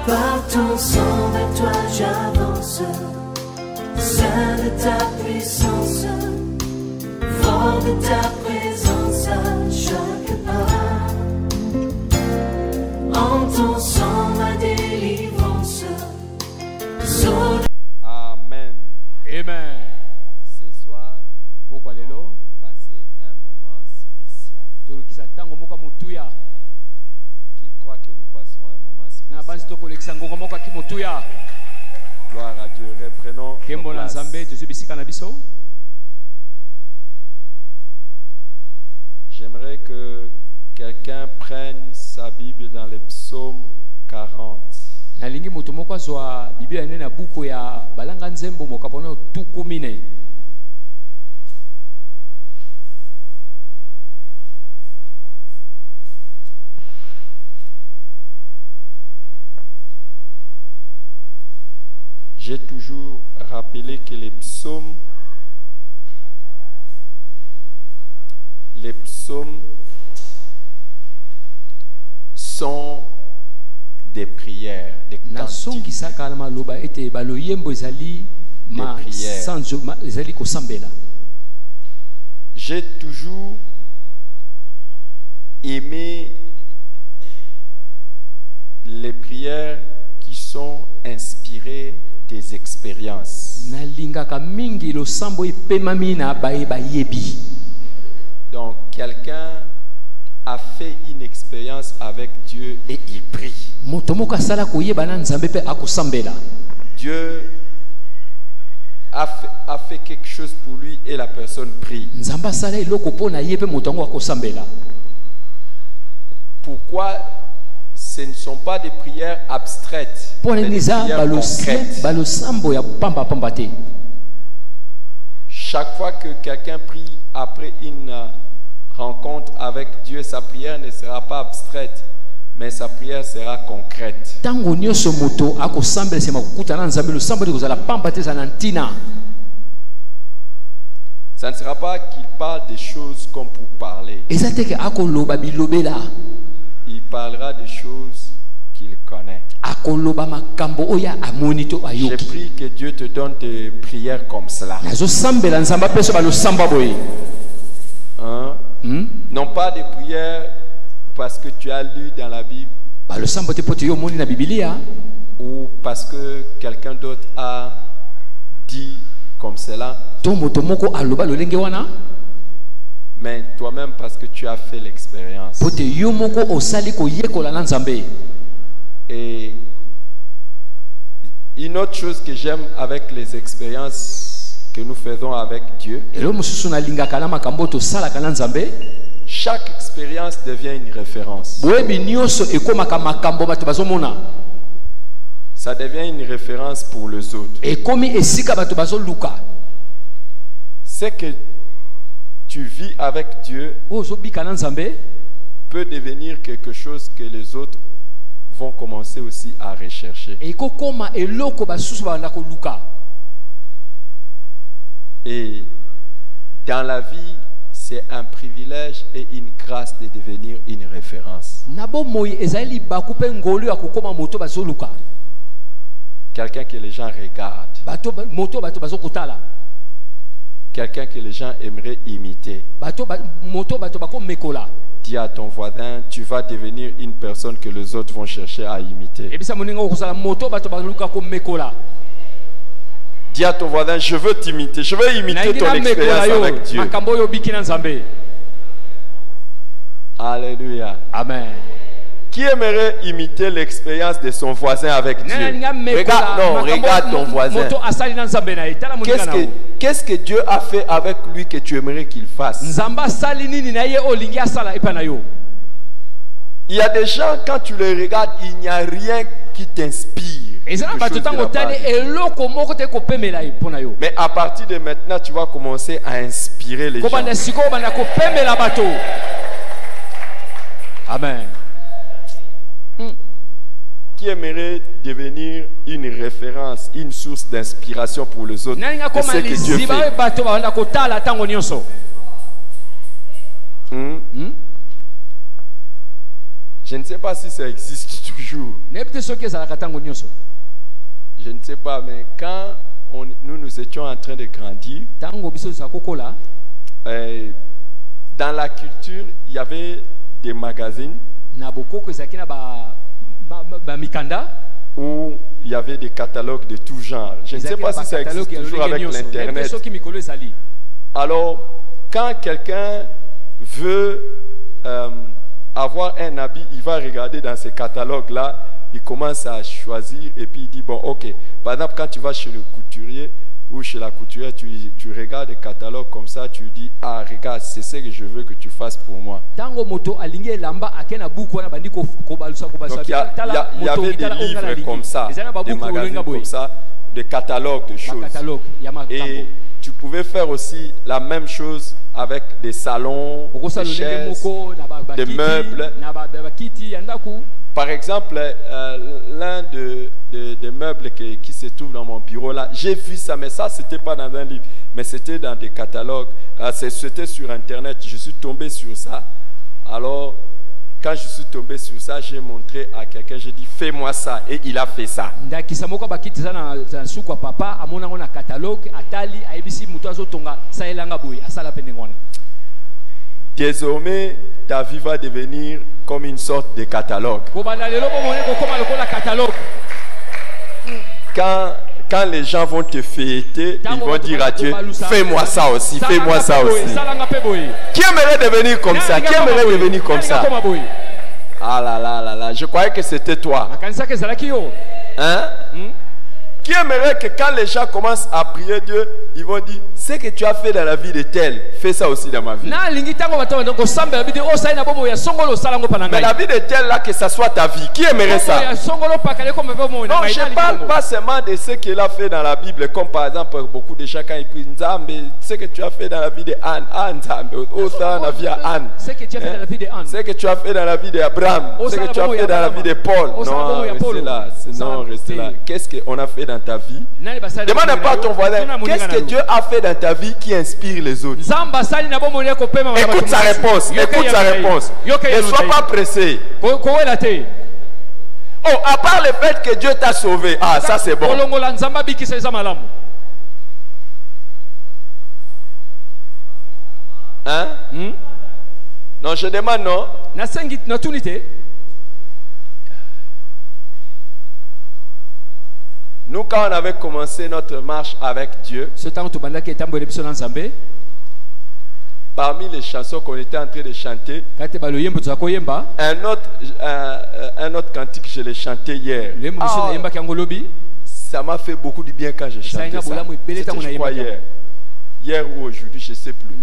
Par ton sang vers toi j'avance, seul de ta puissance, fort de ta présence à chaque pas. En ton sang ma délivrance. Amen. Amen. Ce soir, pourquoi les lots passer un moment spécial. Qui croit que nous passons un moment spécial? Gloire à Dieu. Reprenons nos places. J'aimerais que quelqu'un prenne sa Bible dans le psaume 40. nalingi moto moko azwa biblia ene na buku ya balanga nzembo mokapona tuku mine. J'ai toujours rappelé que les psaumes sont des prières, des cantiques. J'ai toujours aimé les prières qui sont inspirées des expériences. Donc quelqu'un a fait une expérience avec Dieu et il prie. Dieu a fait quelque chose pour lui et la personne prie. Pourquoi ce ne sont pas des prières abstraites, mais des prières concrètes. Chaque fois que quelqu'un prie après une rencontre avec Dieu, sa prière ne sera pas abstraite, mais sa prière sera concrète. Ça ne sera pas qu'il parle des choses comme pour parler. Il parlera des choses qu'il connaît. Je prie que Dieu te donne des prières comme cela. Hein? Non pas des prières parce que tu as lu dans la Bible ou parce que quelqu'un d'autre a dit comme cela, mais toi-même parce que tu as fait l'expérience. Et une autre chose que j'aime avec les expériences que nous faisons avec Dieu, chaque expérience devient une référence. Ça devient une référence pour les autres. C'est que tu vis avec Dieu peut devenir quelque chose que les autres vont commencer aussi à rechercher. Et dans la vie, c'est un privilège et une grâce de devenir une référence. Quelqu'un que les gens regardent. Quelqu'un que les gens aimeraient imiter. Dis à ton voisin, tu vas devenir une personne que les autres vont chercher à imiter. Dis à ton voisin, je veux t'imiter, je veux imiter ton expérience avec Dieu. Alléluia. Amen. Qui aimerait imiter l'expérience de son voisin avec Dieu? Regarde ton voisin. Qu'est-ce que Dieu a fait avec lui que tu aimerais qu'il fasse? Il y a des gens, quand tu les regardes, il n'y a rien qui t'inspire. Mais à partir de maintenant, tu vas commencer à inspirer les gens. Amen. Qui aimerait devenir une référence, une source d'inspiration pour les autres de ce que Dieu fait? Je ne sais pas si ça existe toujours. Je ne sais pas, mais quand nous étions en train de grandir, dans la culture, il y avait des magazines où il y avait des catalogues de tout genre. Je ne sais pas si ça existe toujours avec l'Internet. Alors, quand quelqu'un veut avoir un habit, il va regarder dans ces catalogues-là, il commence à choisir et puis il dit, bon, ok, par exemple, quand tu vas chez le couturier ou chez la couturière, tu regardes les catalogues comme ça, tu dis, ah, regarde, c'est ce que je veux que tu fasses pour moi. Donc, il y avait des livres comme ça, des magazines comme ça, des catalogues de choses. Et tu pouvais faire aussi la même chose avec des salons, des chaises, des meubles. Par exemple, l'un des meubles qui se trouve dans mon bureau là, j'ai vu ça, mais ça c'était pas dans un livre, mais c'était dans des catalogues, c'était sur Internet, je suis tombé sur ça. Alors, quand je suis tombé sur ça, j'ai montré à quelqu'un, j'ai dit fais-moi ça, et il a fait ça. Désormais, ta vie va devenir comme une sorte de catalogue. Quand les gens vont te fêter, ils vont dire à Dieu, fais-moi ça aussi, fais-moi ça aussi. Qui aimerait devenir comme ça? Qui aimerait devenir comme ça? Ah là là là là, je croyais que c'était toi. Hein? Qui aimerait que quand les gens commencent à prier Dieu, ils vont dire, ce que tu as fait dans la vie de tel, fais ça aussi dans ma vie. Mais la vie de tel là, que ça soit ta vie, qui aimerait ça? Non, je ne parle pas seulement de ce qu'il a fait dans la Bible, comme par exemple beaucoup de gens quand ils prient Nzambe, ce que tu as fait dans la vie de Anne, ce que tu as fait dans la vie de Anne, ce que tu as fait dans la vie d'Abraham, ce que tu as fait dans la vie de Paul. Non, restez là. Non, restez là. Qu'est-ce qu'on a fait dans ta vie? Demande pas à ton voisin, qu'est-ce que Dieu a fait dans ta vie qui inspire les autres? Écoute sa réponse. Écoute sa réponse. Ne sois pas pressé. Oh, à part le fait que Dieu t'a sauvé. Ah, ça c'est bon. Hein? Non, je demande non. Nous, quand on avait commencé notre marche avec Dieu, parmi les chansons qu'on était en train de chanter, un autre cantique, je l'ai chanté hier. Ça m'a fait beaucoup de bien quand j'ai chanté ça. C'était, je crois, hier ou aujourd'hui, je ne sais plus.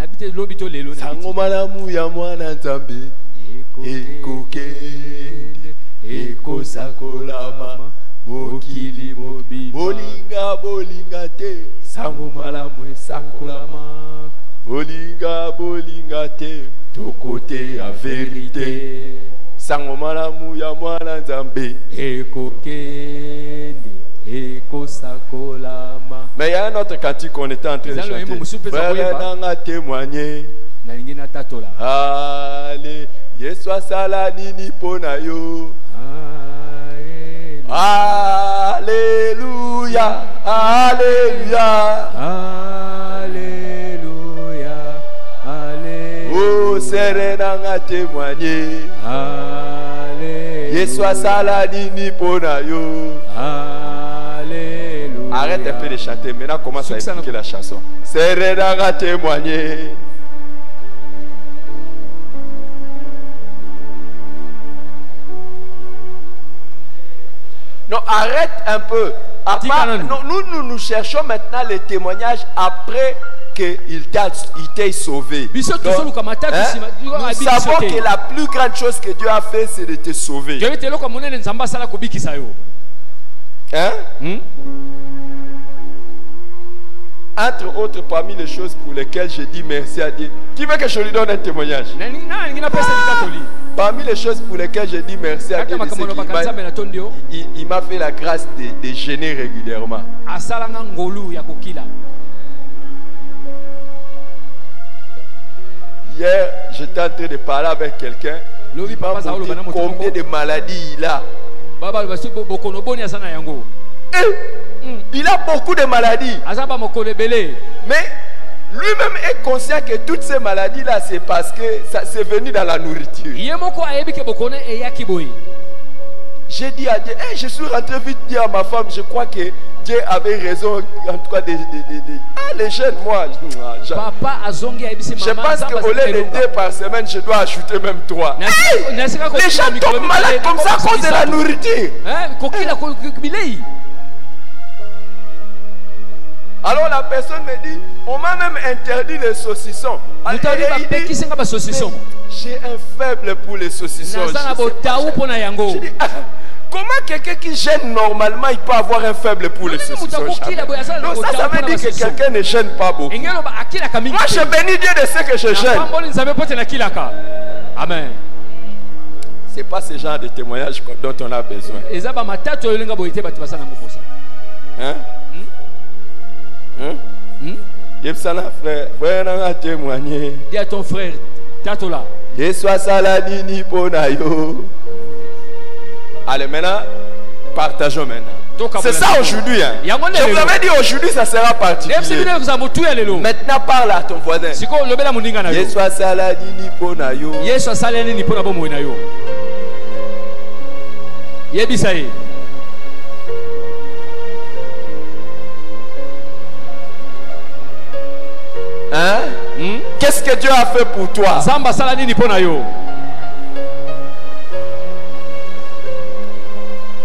Mokili mobi bolinga bolinga te sango malamu sakolama bolinga bolinga te tokote ya vérité sango malamu ya mwana nzambe ekokende ekosakolama. Mais il y a un autre cantique qu'on était en train de chanter. Frère nanga témoigner allez Yesu asala nini pona yo. Alléluia, Alléluia, Alléluia, Alléluia. Oh, Serenanga témoigner. Alléluia. Yesu asala nini pona yo. Alléluia. Arrête un peu de chanter, maintenant commence à expliquer la chanson. Serenanga témoigner. Non, arrête un peu. Nous cherchons maintenant les témoignages après qu'il t'ait sauvé. Donc, nous savons que la plus grande chose que Dieu a fait, c'est de te sauver. Hein? Entre autres, parmi les choses pour lesquelles je dis merci à Dieu, qui veut que je lui donne un témoignage? Parmi les choses pour lesquelles je dis merci à Dieu, il m'a fait la grâce de jeûner régulièrement. Hier, j'étais en train de parler avec quelqu'un Il m'a montré combien de maladies il a. Il a beaucoup de maladies. Mais lui-même est conscient que toutes ces maladies-là, c'est parce que ça c'est venu dans la nourriture. J'ai dit à Dieu, je suis rentré vite dire à ma femme, je crois que Dieu avait raison, en tout cas, les jeunes, moi, je pense qu'au lieu de 2 par semaine, je dois ajouter même 3. Les gens tombent malades comme ça à cause de la nourriture. Alors la personne me dit, on m'a même interdit les saucissons. J'ai un faible pour les saucissons. Je dis, comment quelqu'un qui gêne normalement, il peut avoir un faible pour les saucissons? Donc ça veut dire que quelqu'un ne gêne pas beaucoup. Moi je bénis Dieu de ce que je gêne. Amen. C'est pas ce genre de témoignage dont on a besoin. Hein? Dis à ton frère, Tatola. Allez, maintenant, partageons maintenant. C'est ça aujourd'hui. Hein. Je vous avais dit aujourd'hui, ça sera particulier. Maintenant, parle à ton voisin. Hein? Qu'est-ce que Dieu a fait pour toi?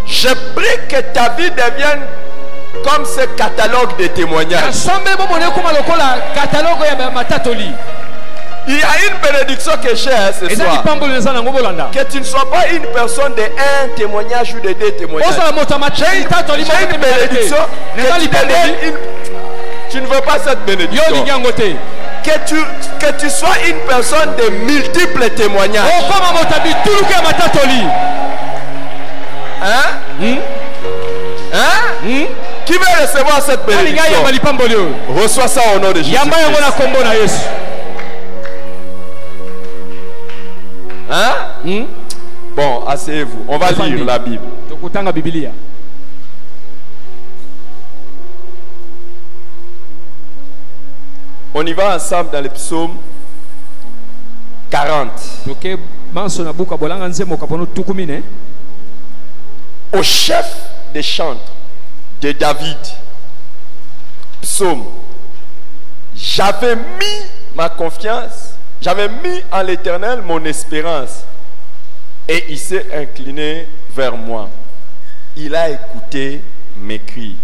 Je prie que ta vie devienne comme ce catalogue de témoignages. Il y a une bénédiction que j'ai ce soir. Que tu ne sois pas une personne de 1 témoignage ou de 2 témoignages. J'ai une bénédiction. Tu ne veux pas cette bénédiction. Que tu sois une personne de multiples témoignages. Hein? Hein? Qui veut recevoir cette bénédiction? Reçois ça au nom de Jésus. Hein? Bon, asseyez-vous. On va lire la Bible. On y va ensemble dans le psaume 40. Au chef des chantres de David, psaume. J'avais mis ma confiance, j'avais mis en l'Éternel mon espérance, et il s'est incliné vers moi. Il a écouté mes cris.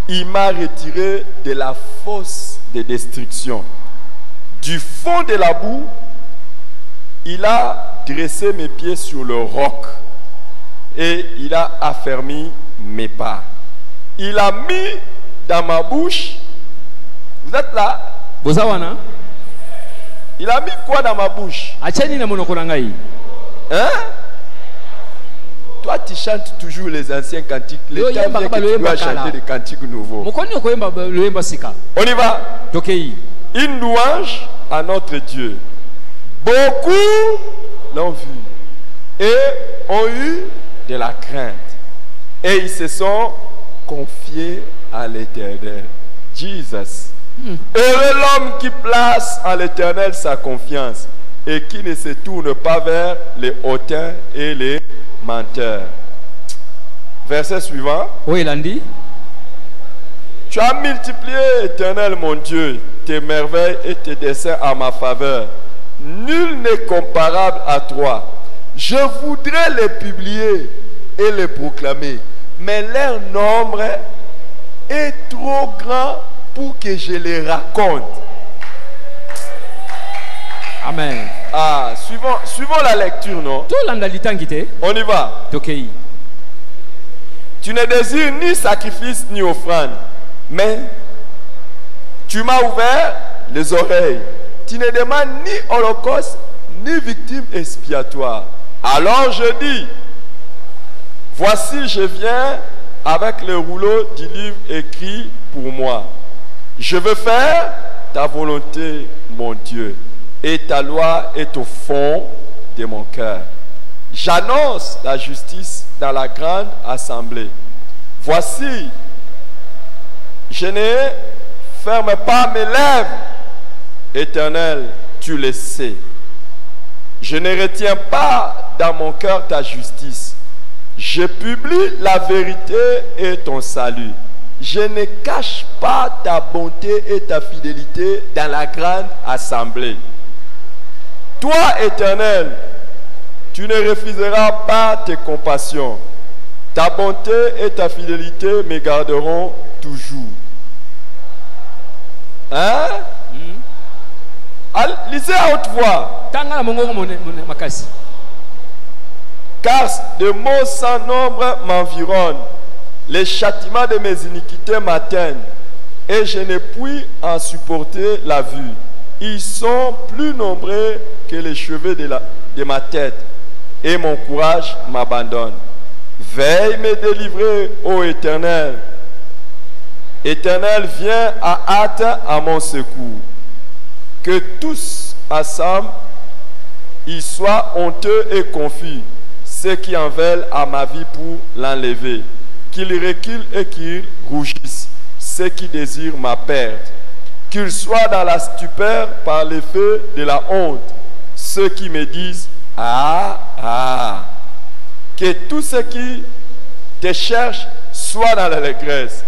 Il m'a retiré de la fosse de destruction. Du fond de la boue, il a dressé mes pieds sur le roc. Et il a affermi mes pas. Il a mis dans ma bouche. Vous êtes là? Il a mis quoi dans ma bouche? Hein? Toi tu chantes toujours les anciens cantiques. Le temps vient que tu dois chanter des cantiques nouveaux. On y va. Une louange à notre Dieu. Beaucoup l'ont vu et ont eu de la crainte. Et ils se sont confiés à l'Éternel. Jesus. Heureux l'homme qui place en l'Éternel sa confiance et qui ne se tourne pas vers les hautains et les menteurs. Verset suivant. Oui, Landi. Tu as multiplié, Éternel mon Dieu, tes merveilles et tes desseins à ma faveur. Nul n'est comparable à toi. Je voudrais les publier et les proclamer, mais leur nombre est trop grand pour que je les raconte. Amen. Ah, suivons la lecture, non? On y va. Tu ne désires ni sacrifice ni offrande, mais tu m'as ouvert les oreilles. Tu ne demandes ni holocauste ni victime expiatoire. Alors je dis, voici je viens avec le rouleau du livre écrit pour moi. Je veux faire ta volonté, mon Dieu, et ta loi est au fond de mon cœur. J'annonce la justice dans la grande assemblée. Voici, je ne ferme pas mes lèvres. Éternel, tu le sais. Je ne retiens pas dans mon cœur ta justice. Je publie la vérité et ton salut. Je ne cache pas ta bonté et ta fidélité dans la grande assemblée. Toi, Éternel, tu ne refuseras pas tes compassions. Ta bonté et ta fidélité me garderont toujours. Hein? Lisez à haute voix. Car de maux sans nombre m'environnent. Les châtiments de mes iniquités m'atteignent. Et je ne puis en supporter la vue. Ils sont plus nombreux que les cheveux de ma tête. Et mon courage m'abandonne. Veille me délivrer, ô Éternel. Éternel, viens à hâte à mon secours. Que tous ensemble, ils soient honteux et confus, ceux qui en veulent à ma vie pour l'enlever. Qu'ils reculent et qu'ils rougissent, ceux qui désirent ma perte. Qu'ils soient dans la stupeur par l'effet de la honte, ceux qui me disent « Ah, ah ». Que tous ceux qui te cherchent soient dans l'allégresse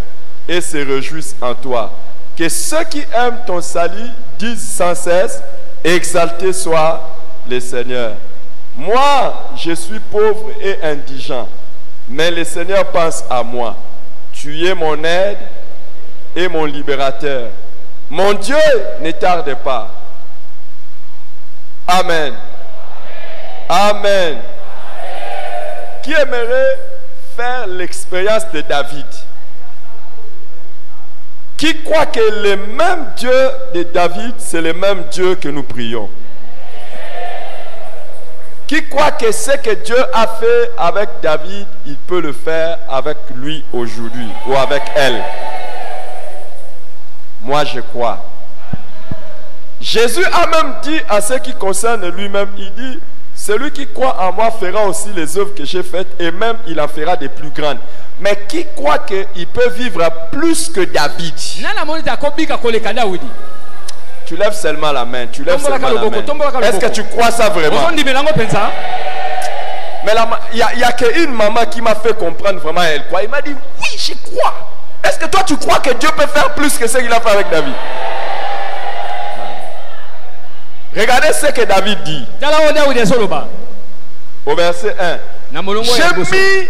et se réjouissent en toi. Que ceux qui aiment ton salut disent sans cesse, exalté soit le Seigneur. Moi, je suis pauvre et indigent, mais le Seigneur pense à moi. Tu es mon aide et mon libérateur. Mon Dieu ne tarde pas. Amen. Amen. Qui aimerait faire l'expérience de David? Qui croit que le même Dieu de David, c'est le même Dieu que nous prions? Qui croit que ce que Dieu a fait avec David, il peut le faire avec lui aujourd'hui ou avec elle? Moi, je crois. Jésus a même dit à ce qui concerne lui-même, il dit, celui qui croit en moi fera aussi les œuvres que j'ai faites et même il en fera des plus grandes. Mais qui croit qu'il peut vivre plus que David? Tu lèves seulement la main. Tu lèves seulement la main. Est-ce que tu crois ça vraiment? Mais il n'y a qu'une maman qui m'a fait comprendre vraiment elle croit. Il m'a dit, oui, je crois. Est-ce que toi tu crois que Dieu peut faire plus que ce qu'il a fait avec David? Regardez ce que David dit. Au verset 1. J'ai mis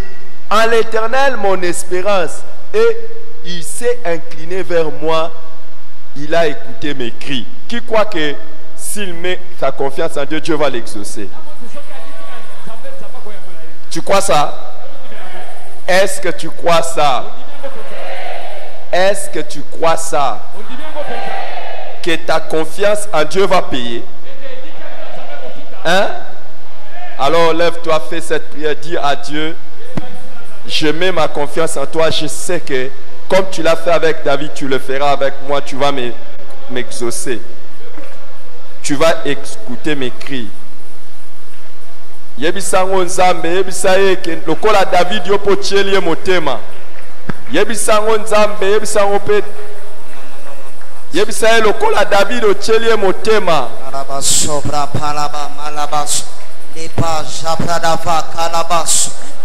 en l'Éternel mon espérance et il s'est incliné vers moi. Il a écouté mes cris. Qui croit que s'il met sa confiance en Dieu, Dieu va l'exaucer? Tu crois ça? Est-ce que tu crois ça? Est-ce que tu crois ça? Que ta confiance en Dieu va payer? Hein? Alors lève-toi, fais cette prière, dis à Dieu, je mets ma confiance en toi, je sais que comme tu l'as fait avec David, tu le feras avec moi, tu vas m'exaucer. Tu vas écouter mes cris. Yebisango nzambe, yebisaye ke lokola David yo pochelie motema. Yebisango nzambe, yebisango pe. Yebisaye lokola David ochelie motema.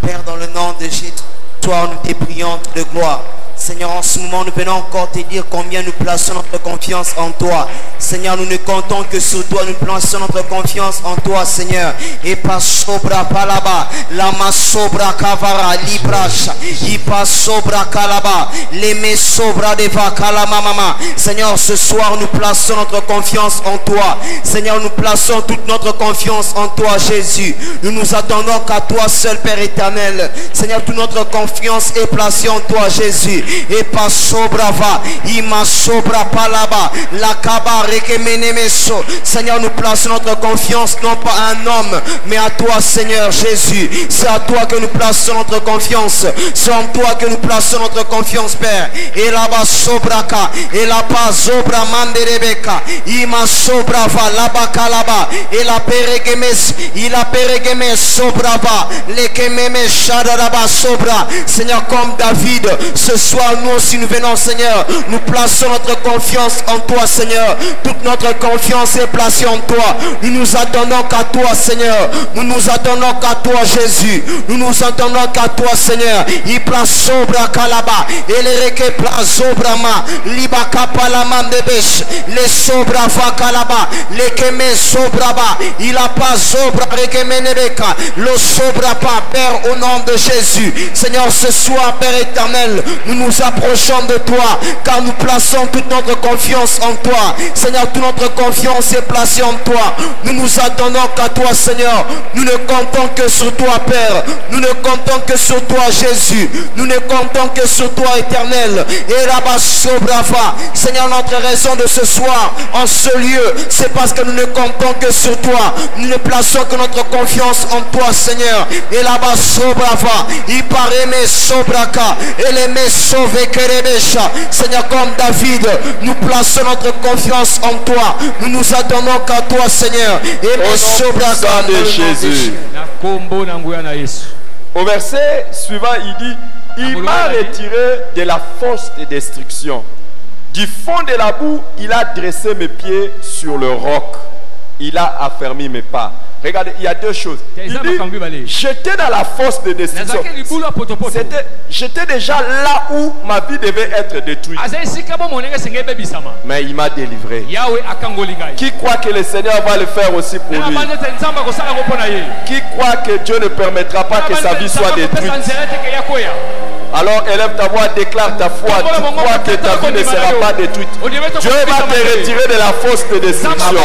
Père, dans le nom de Jésus, toi nous te prions de gloire. Seigneur, en ce moment, nous venons encore te dire combien nous plaçons notre confiance en toi. Seigneur, nous ne comptons que sur toi. Nous plaçons notre confiance en toi, Seigneur. Et pas sobra palaba, lama sobra kavara libracha, ipa sobra kalaba, leme sobra deva kalama mama. Seigneur, ce soir, nous plaçons notre confiance en toi. Seigneur, nous plaçons toute notre confiance en toi, Jésus. Nous nous attendons qu'à toi seul, Père éternel. Seigneur, toute notre confiance est placée en toi, Jésus. et pas sobrava, ima sobra palaba, la kabare que menemeso. Seigneur, nous plaçons notre confiance non pas à un homme, mais à toi, Seigneur Jésus. C'est à toi que nous plaçons notre confiance. C'est en toi que nous plaçons notre confiance, Père. Et là-bas sobraka, et là-bas sobra manderebeka, ima sobrava, là-bas kalaba, et la peregemes, il a peregemes sobrava, les kememe shadaraba sobra. Seigneur, comme David, ce soir nous aussi nous venons, Seigneur, nous plaçons notre confiance en toi, Seigneur. Toute notre confiance est placée en toi. Nous nous attendons qu'à toi, Seigneur. Nous nous attendons qu'à toi, Jésus. Nous nous attendons qu'à toi, Seigneur. Il place sobra kalaba, et les reke place sobrama, libaka palaman de bêche, les sobra va kalaba, les keme sobraba, il a pas sobra rekemenebeka, le sobra pas, Père, au nom de Jésus. Seigneur, ce soir, Père éternel, nous nous approchons de toi, car nous plaçons toute notre confiance en toi. Seigneur, toute notre confiance est placée en toi. Nous nous attendons qu'à toi, Seigneur. Nous ne comptons que sur toi, Père. Nous ne comptons que sur toi, Jésus. Nous ne comptons que sur toi, éternel. Et là-bas, sobrava. Seigneur, notre raison de ce soir, en ce lieu, c'est parce que nous ne comptons que sur toi. Nous ne plaçons que notre confiance en toi, Seigneur. Et là-bas, sobrava. Il paraît, mais sobraka. Et les mes sauver que les méchants. Seigneur, comme David, nous plaçons notre confiance en toi. Nous nous attendons qu'à toi, Seigneur. Et mes sobraka de Jésus. Au verset suivant, il dit: il m'a retiré de la fosse de destruction. Du fond de la boue, il a dressé mes pieds sur le roc. Il a affermi mes pas. Regardez, il y a deux choses. Il dit, j'étais dans la fosse de destruction. J'étais déjà là où ma vie devait être détruite. Mais il m'a délivré. Qui croit que le Seigneur va le faire aussi pour lui? Qui croit que Dieu ne permettra pas que sa vie soit détruite? Alors élève ta voix, déclare ta foi. Tu crois que ta vie ne sera pas détruite. Dieu va te retirer de la fosse de destruction.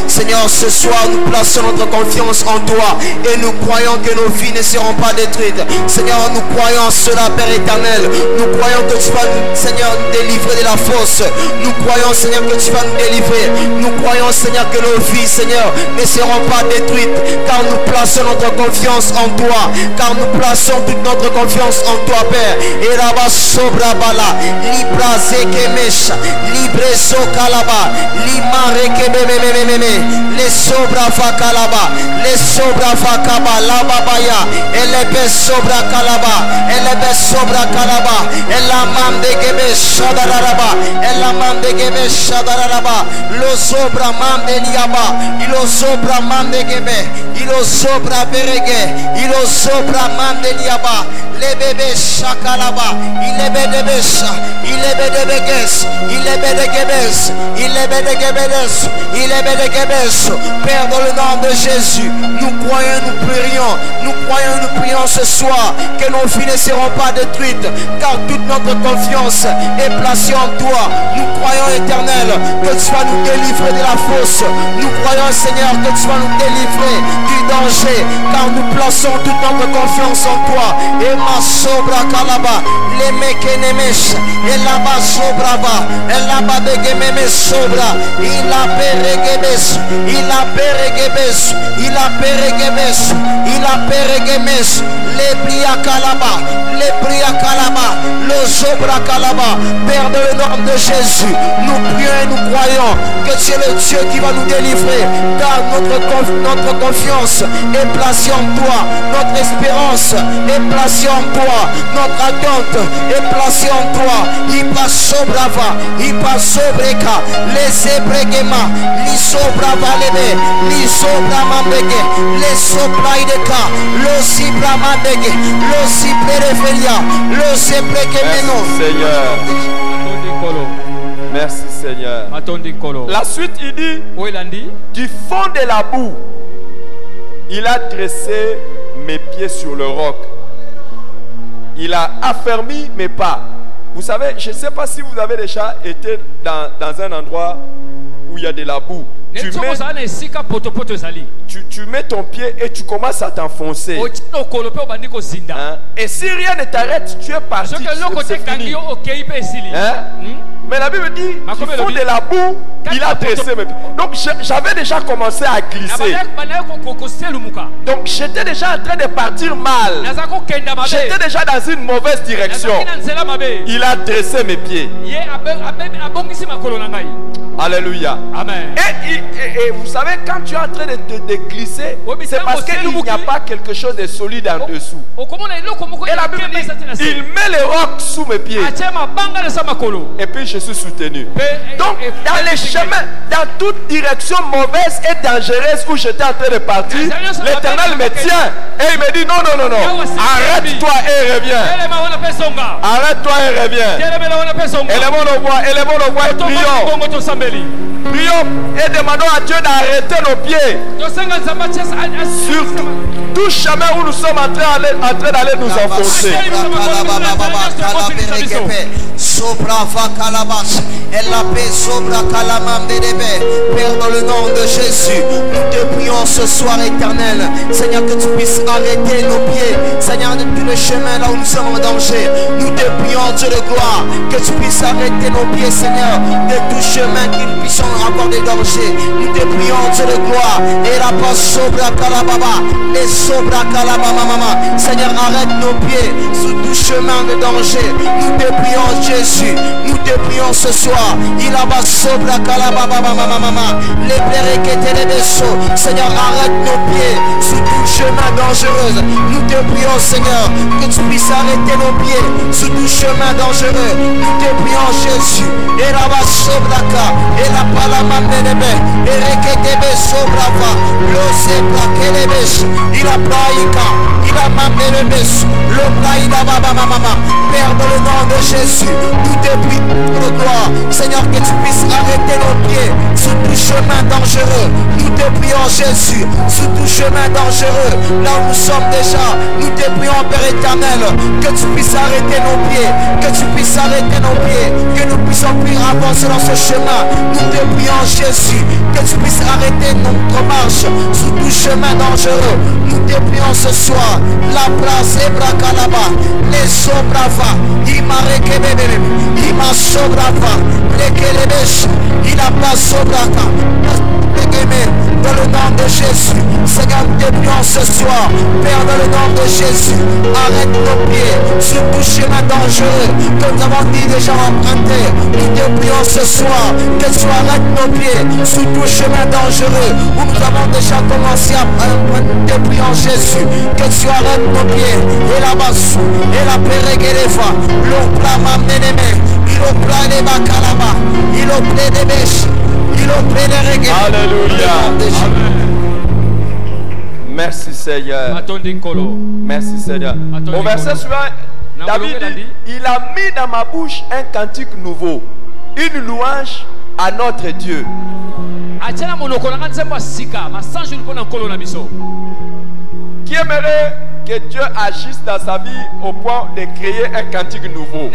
Seigneur, ce soir nous plaçons notre confiance en toi et nous croyons que nos vies ne seront pas détruites. Seigneur, nous croyons cela, Père éternel. Nous croyons que tu vas nous, Seigneur, nous délivrer de la fosse. Nous croyons, Seigneur, que tu vas nous délivrer. Nous croyons, Seigneur, que nos vies, Seigneur, ne seront pas détruites, car nous plaçons notre confiance en toi, car nous plaçons toute notre confiance en toi, Père. Et là-bas, sobrabala, libra zekemesha, libre sokalaba, limare kebememememe, les sobra fakalaba, les sobra fakaba, la babaya, et les bes sobra kalaba, et les bes sobra kalaba, et la mam de gebesha daraba, et la mam de gebesha daraba, lo sobra mam de liaba, ilo sobra mam de gebe, ilo sobra berege, ilo sobra mam de liaba, les bébés chakalaba, il est bédébécha, il est bédébéges, il est bédébéges, il est bédébéges, il est bédébéges. Père, dans le nom de Jésus, nous croyons, nous prions, nous prions ce soir que nos vies ne seront pas détruites, car toute notre confiance est placée en toi. Nous croyons, éternel, que tu vas nous délivrer de la fosse. Nous croyons, Seigneur, que tu vas nous délivrer du danger, car nous plaçons toute notre confiance en toi. Et ma sobra kalaba, les mekenemesh, et là-bas sobrava, et là-bas de gememe sobra, il a peregebes, il a peregebes, il a peregebes, il a peregebes, les bria kalaba, les bria kalaba, le sobra kalaba. Père, dans le nom de Jésus, nous prions et nous croyons que tu es le Dieu qui va nous délivrer, car notre confiance est placée en toi, notre espérance est placée en toi, notre attente est placée en toi. Il passe sobrava, il passe sobreka, les ebregema, li sobrava lebe, li sobramambege, les sobraideka, lo sibramandege, lo sibrerefelia, lo sebrekemeno. Seigneur. Merci Seigneur. La suite il dit, du fond de la boue, il a dressé mes pieds sur le roc. Il a affermi mes pas. Vous savez, je ne sais pas si vous avez déjà été dans un endroit où il y a de la boue, tu mets ton pied et tu commences à t'enfoncer. Hein? Et si rien ne t'arrête, tu es parti. C'est fini. Hein? Mais la Bible dit, il faut de la boue, il a dressé mes pieds. Donc j'avais déjà commencé à glisser. Donc j'étais déjà en train de partir mal. J'étais déjà dans une mauvaise direction. Il a dressé mes pieds. Alléluia. Amen. Et vous savez, quand tu es en train de glisser, c'est parce qu'il n'y a pas quelque chose de solide en dessous. Et la Bible dit, il met les rocs sous mes pieds. Et puis je suis soutenu. Donc dans les chemins, dans toute direction mauvaise et dangereuse où j'étais en train de partir, l'Éternel me tient. Et il me dit, non, non, non, non. Arrête-toi et reviens. Arrête-toi et reviens. Élevons nos voix, et prions. Prions et demandons à Dieu d'arrêter nos pieds sur tout chemin où nous sommes en train d'aller nous enfoncer. Père, dans le nom de Jésus, nous te prions ce soir éternel, Seigneur, que tu puisses arrêter nos pieds, Seigneur, de tous les chemins là où nous sommes en danger. Nous te prions, Dieu de gloire, que tu puisses arrêter nos pieds, Seigneur, de tout chemin qui nous puissions avoir des dangers. Nous te prions, Dieu de gloire, et la passe sobra kalababa, les sobra kalababa, Seigneur, arrête nos pieds sous tout chemin de danger. Nous te prions, Jésus, nous te prions ce soir, il a bas sobra kalababa, les plaies qui étaient les vaisseaux, Seigneur, arrête nos pieds sous tout chemin dangereux. Nous te prions, Seigneur, que tu puisses arrêter nos pieds sous tout chemin dangereux. Nous te prions, Jésus, et la bas sobra et la palama nenebe, et reketebe sobra va, l'ose plaquelebes, il a plaïka, il a mamélebes, le plaïda baba mama. Père, dans le nom de Jésus, nous te prions pour gloire, Seigneur, que tu puisses arrêter nos pieds sous tout chemin dangereux. Nous te prions, Jésus, sous tout chemin dangereux, là où nous sommes déjà. Nous te prions, Père éternel, que tu puisses arrêter nos pieds, que tu puisses arrêter nos pieds, que nous puissions plus avancer dans ce chemin. Nous te prions, Jésus, que tu puisses arrêter notre marche sous tout chemin dangereux. Nous te prions ce soir, la place est brakalaba, les sobrava, il m'a rekebebe, il m'a sobrava, les kelebes, il a pas sobraka. Dans le nom de Jésus, Seigneur, nous te prions ce soir, Père, dans le nom de Jésus, arrête nos pieds sur tout chemin dangereux que nous avons dit déjà emprunté. Nous te prions ce soir que tu arrêtes nos pieds sur tout chemin dangereux où nous avons déjà commencé à emprunter. Nous te prions, Jésus, que tu arrêtes nos pieds et la basse et la péréguéléfa, l'opla m'amenémé, il opla les bakalaba, il opla des bêches. Alléluia. Merci Seigneur. Merci Seigneur. Au verset suivant, David dit, il a mis dans ma bouche un cantique nouveau, une louange à notre Dieu. Qui aimerait que Dieu agisse dans sa vie au point de créer un cantique nouveau?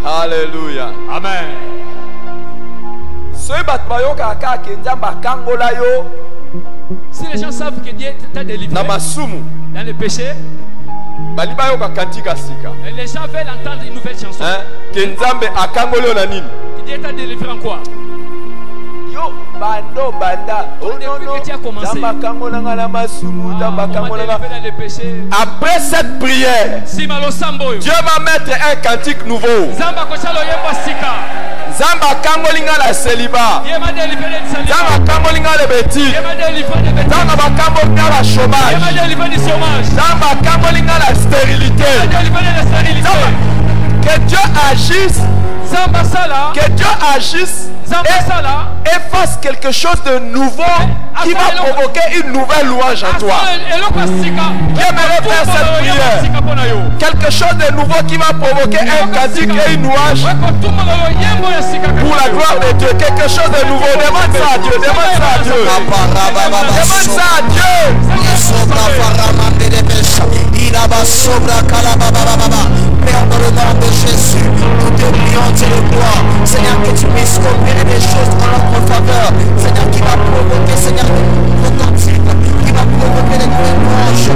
Alléluia. Amen. Si les gens savent que Dieu t'a délivré dans le péché, les gens veulent entendre une nouvelle chanson. Dieu t'a délivré en quoi? Après cette prière, Dieu va mettre un cantique nouveau. Zamba kangolinga la célibat. Zamba kangolinga le bêtis. Zamba kangolinga la chômage. Zamba kangolinga la stérilité. Que Dieu agisse. Que Dieu agisse et fasse quelque chose de nouveau qui va provoquer une nouvelle louange en toi. Qui aimerait faire cette prière? Quelque chose de nouveau qui va provoquer un cantique et une louange pour la gloire de Dieu. Quelque chose de nouveau. Demande ça à Dieu. Demande ça à Dieu. Demande ça à Dieu. Père, dans le nom de Jésus, nous te prions, Dieu de gloire, Seigneur, que tu puisses opérer des choses en notre faveur. Seigneur, qui va provoquer, Seigneur, des nouveaux cantiques, qui va provoquer des nouvelles branches.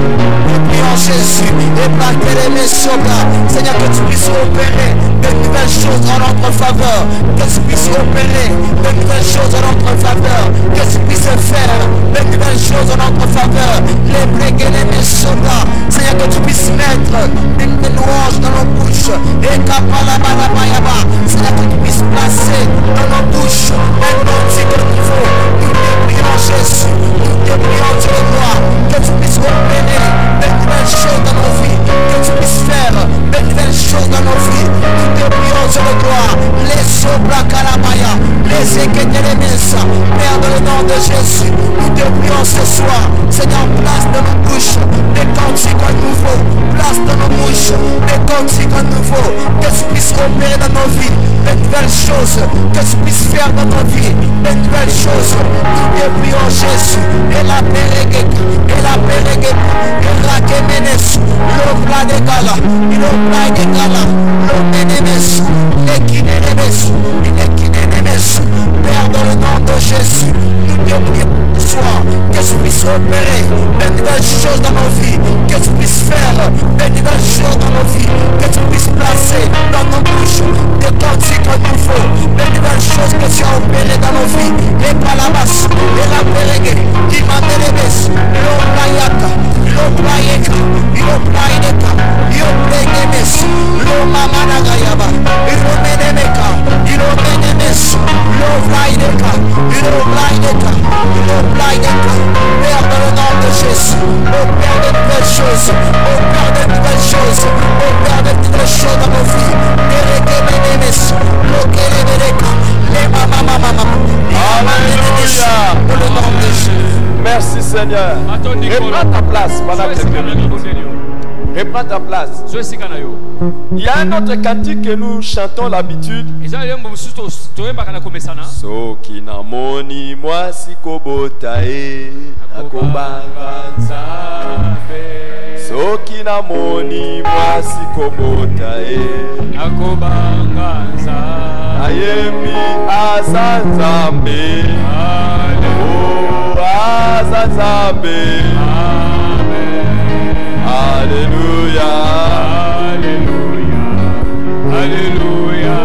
Nous prions Jésus, et plaquer les messieurs là. Seigneur, que tu puisses opérer de nouvelles choses en notre faveur. Que tu puisses opérer de nouvelles choses en notre faveur. Que tu puisses faire de nouvelles choses en notre faveur. Les brégués, les messieurs là. Seigneur, que tu puisses mettre une louange dans nos bouches. Et kapalabalabayaba. Seigneur, que tu puisses placer dans nos bouches un cantique nouveau. Nous te prions Jésus. Nous te prions Dieu de gloire. Que tu puisses opérer de nouvelles choses dans nos vies. Que tu puisses faire de nouvelles choses dans nos vies. Nous te prions Dieu de gloire. Les sobra kalabaya. Les équetelemesa. Père, dans le nom de Jésus. Nous te prions ce soir. Seigneur, place dans nos bouches des cantiques nouveaux. Place dans nos bouches des cantiques nouveaux. Que tu puisses opérer dans nos vies de nouvelles choses. Que tu puisses faire dans nos vies de nouvelles choses. Nous te prions Jésus. Et la péréguette. Et la péréguette. Et la kéménes. L'obra de gala. L'obra de gala. L'obénémes. L'équinémes. L'équinémes. Père, dans le nom de Jésus. Nous te prions ce soir. Que tu puisses opérer de nouvelles choses dans nos vies. Que tu puisses faire de nouvelles choses dans nos vies. Que tu puisses placer dans nos bouches des cantiques nouveaux. De nouvelles choses que tu as opérées dans nos vies. Et par la basse, et la péréguée, l'imandélébès, l'oplayaka, l'oplayeka, l'oplayeka, l'oplayébès, l'omamanagayaba, l'omenemeka, l'omenemes, l'oplayeka, l'oplayeka, l'oplayeka. Père, dans le nom de Jésus, opère de nouvelles choses, opère de nouvelles choses, opère de nouvelles choses dans nos vies. Alléluia. Dans le nom de Jésus. Merci Seigneur. Reprends ta place pendant quelques minutes. Reprends ta place. Il y a un autre cantique que nous chantons l'habitude. Soki namoni mwasi kobotae akobanga nzambe. Soki namoni mwasi kobotae akobanga nzambe. Ayemi aza nzambe. Oh aza nzambe. Alléluia. Alléluia. Alléluia.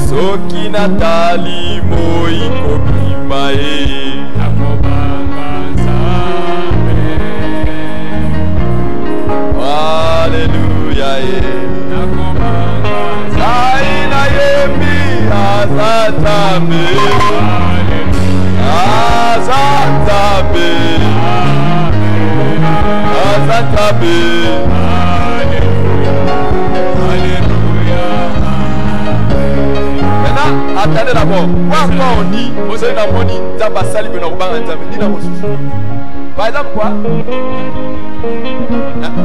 Soki natali moi kobimba e akobanga nzambe. Alléluia e akobanga nzambe. Aina yemi aza nzambe. Aza nzambe. Aza nzambe. Attendez d'abord. Quoi encore on dit? C'est la moni Zabasali que nous avons. Par exemple quoi?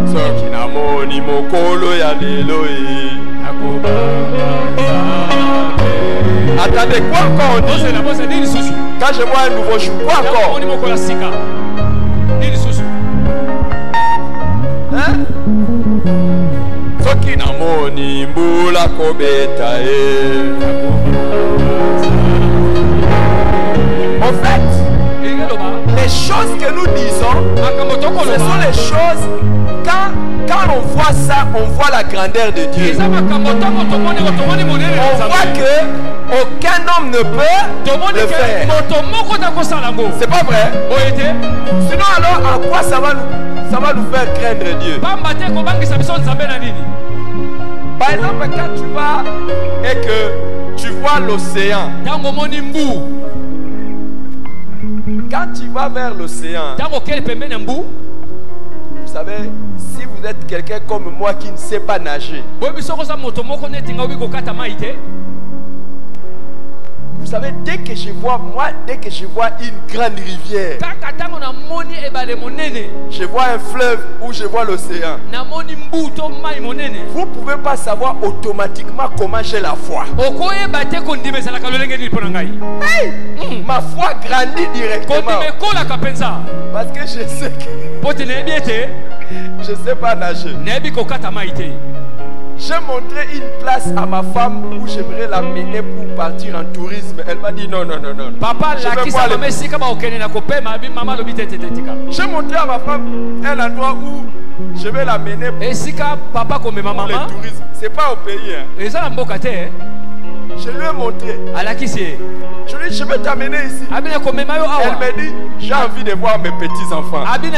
Soki na moni mokolo ya lelo e. Attendez, quoi encore on dit? Quand je vois un nouveau chou, quoi encore? Hein? Soki na moni mbula kobeta e. En fait, les choses que nous disons, ce sont les choses, quand on voit ça, on voit la grandeur de Dieu. On voit que aucun homme ne peut le faire. C'est pas vrai? Sinon alors, en quoi ça va nous faire craindre Dieu? Par exemple, quand tu vas et que tu vois l'océan, quand tu vas vers l'océan, vous savez, si vous êtes quelqu'un comme moi qui ne sait pas nager, vous savez, dès que je vois une grande rivière, je vois un fleuve ou je vois l'océan, vous ne pouvez pas savoir automatiquement comment j'ai la foi. Hey! Ma foi grandit directement. Parce que je sais que je ne sais pas nager. J'ai montré une place à ma femme où j'aimerais l'amener pour partir en tourisme. Elle m'a dit non, non, non, non. Papa, j'ai montré à ma femme un endroit où je vais l'amener pour le tourisme. C'est pas au pays. Hein. Je lui ai montré. Je lui ai dit, je vais t'amener ici. Elle m'a dit, j'ai envie de voir mes petits-enfants. Mais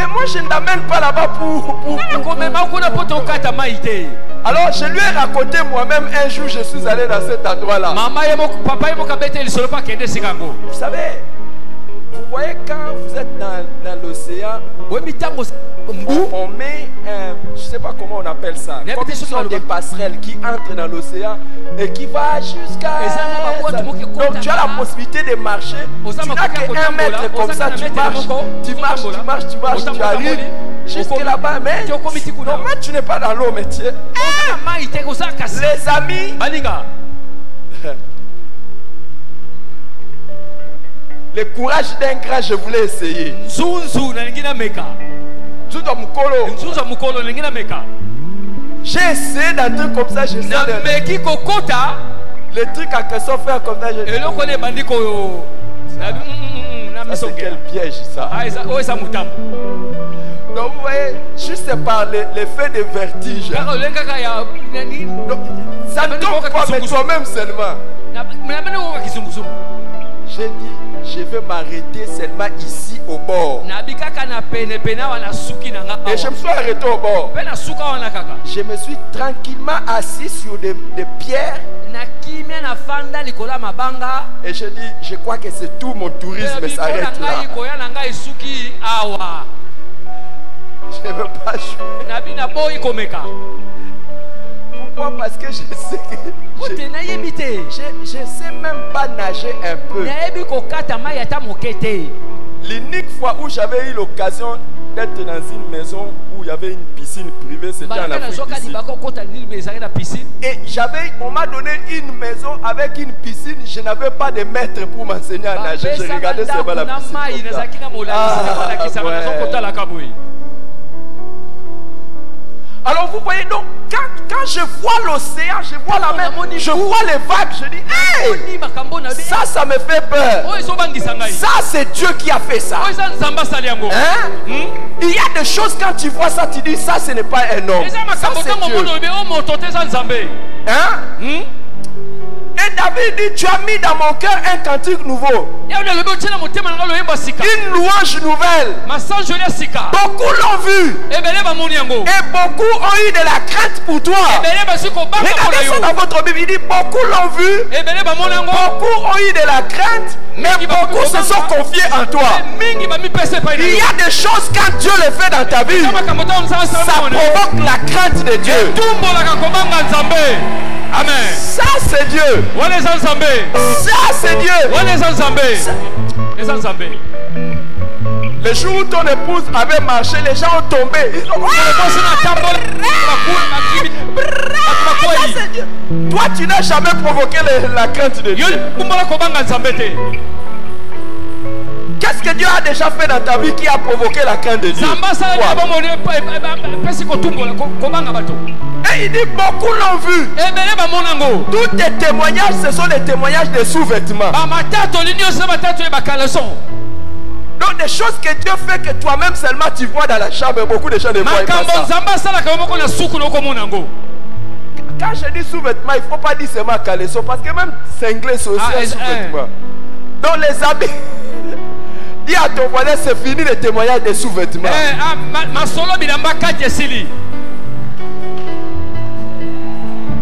moi, je ne l'amène pas là-bas pour... Alors, je lui ai raconté moi-même un jour, je suis allé dans cet endroit-là. Vous savez, vous voyez quand vous êtes dans l'océan, on met je ne sais pas comment on appelle ça, comme ce sont des passerelles qui entrent dans l'océan et qui va jusqu'à... Donc tu as la possibilité de marcher, tu n'as qu'un mètre comme ça, tu marches, tu arrives jusqu'à là-bas, mais normalement tu n'es pas dans l'eau, mais tu es... Les amis, le courage d'un grand, je voulais essayer. J'ai essayé d'un truc comme ça, j'ai essayé les trucs à question faire comme ça. C'est quel piège ça. Donc vous voyez, juste par l'effet de vertige. Donc, ça ne tombe pas, mais toi-même seulement. J'ai dit, je vais m'arrêter seulement ici au bord. Et je me suis arrêté au bord. Je me suis tranquillement assis sur des pierres. Et je dis, je crois que c'est tout, mon tourisme s'arrête là. Je ne veux pas jouer. Pourquoi? Parce que je sais que je sais même pas nager un peu. L'unique fois où j'avais eu l'occasion d'être dans une maison où il y avait une piscine privée, c'était en Afrique ici. Et on m'a donné une maison avec une piscine, je n'avais pas de maître pour m'enseigner à nager. Je regardais seulement la piscine. Alors vous voyez, donc quand je vois l'océan, je vois la mer, je vois les vagues, je dis, hey, ça me fait peur. Ça c'est Dieu qui a fait ça. Hein? Il y a des choses, quand tu vois ça, tu dis, ça ce n'est pas un homme. Ça c'est Dieu. Hein? Et David dit, tu as mis dans mon cœur un cantique nouveau. Une louange nouvelle. Beaucoup l'ont vu. Et beaucoup ont eu de la crainte pour toi. Regardez ça dans votre Bible. Il dit, beaucoup l'ont vu. Beaucoup ont eu de la crainte. Mais beaucoup se sont confiés en toi. Il y a des choses, quand Dieu les fait dans ta vie, ça provoque la crainte de Dieu. Amen. Ça c'est Dieu. Ça c'est Dieu. Le jour où ton épouse avait marché, les gens ont tombé. Ils ont... Toi tu n'as jamais provoqué la crainte de Dieu. Qu'est-ce que Dieu a déjà fait dans ta vie qui a provoqué la crainte de Dieu? Et il dit, beaucoup l'ont vu. Tous tes témoignages, ce sont des témoignages de sous-vêtements. Donc des choses que Dieu fait que toi-même seulement tu vois dans la chambre, beaucoup de gens ne voient pas ça. Quand je dis sous-vêtements, il ne faut pas dire seulement caleçon, parce que même cinglé c'est aussi un sous-vêtement. Donc les habits... Dis à ton voisin, c'est fini le témoignage des sous-vêtements.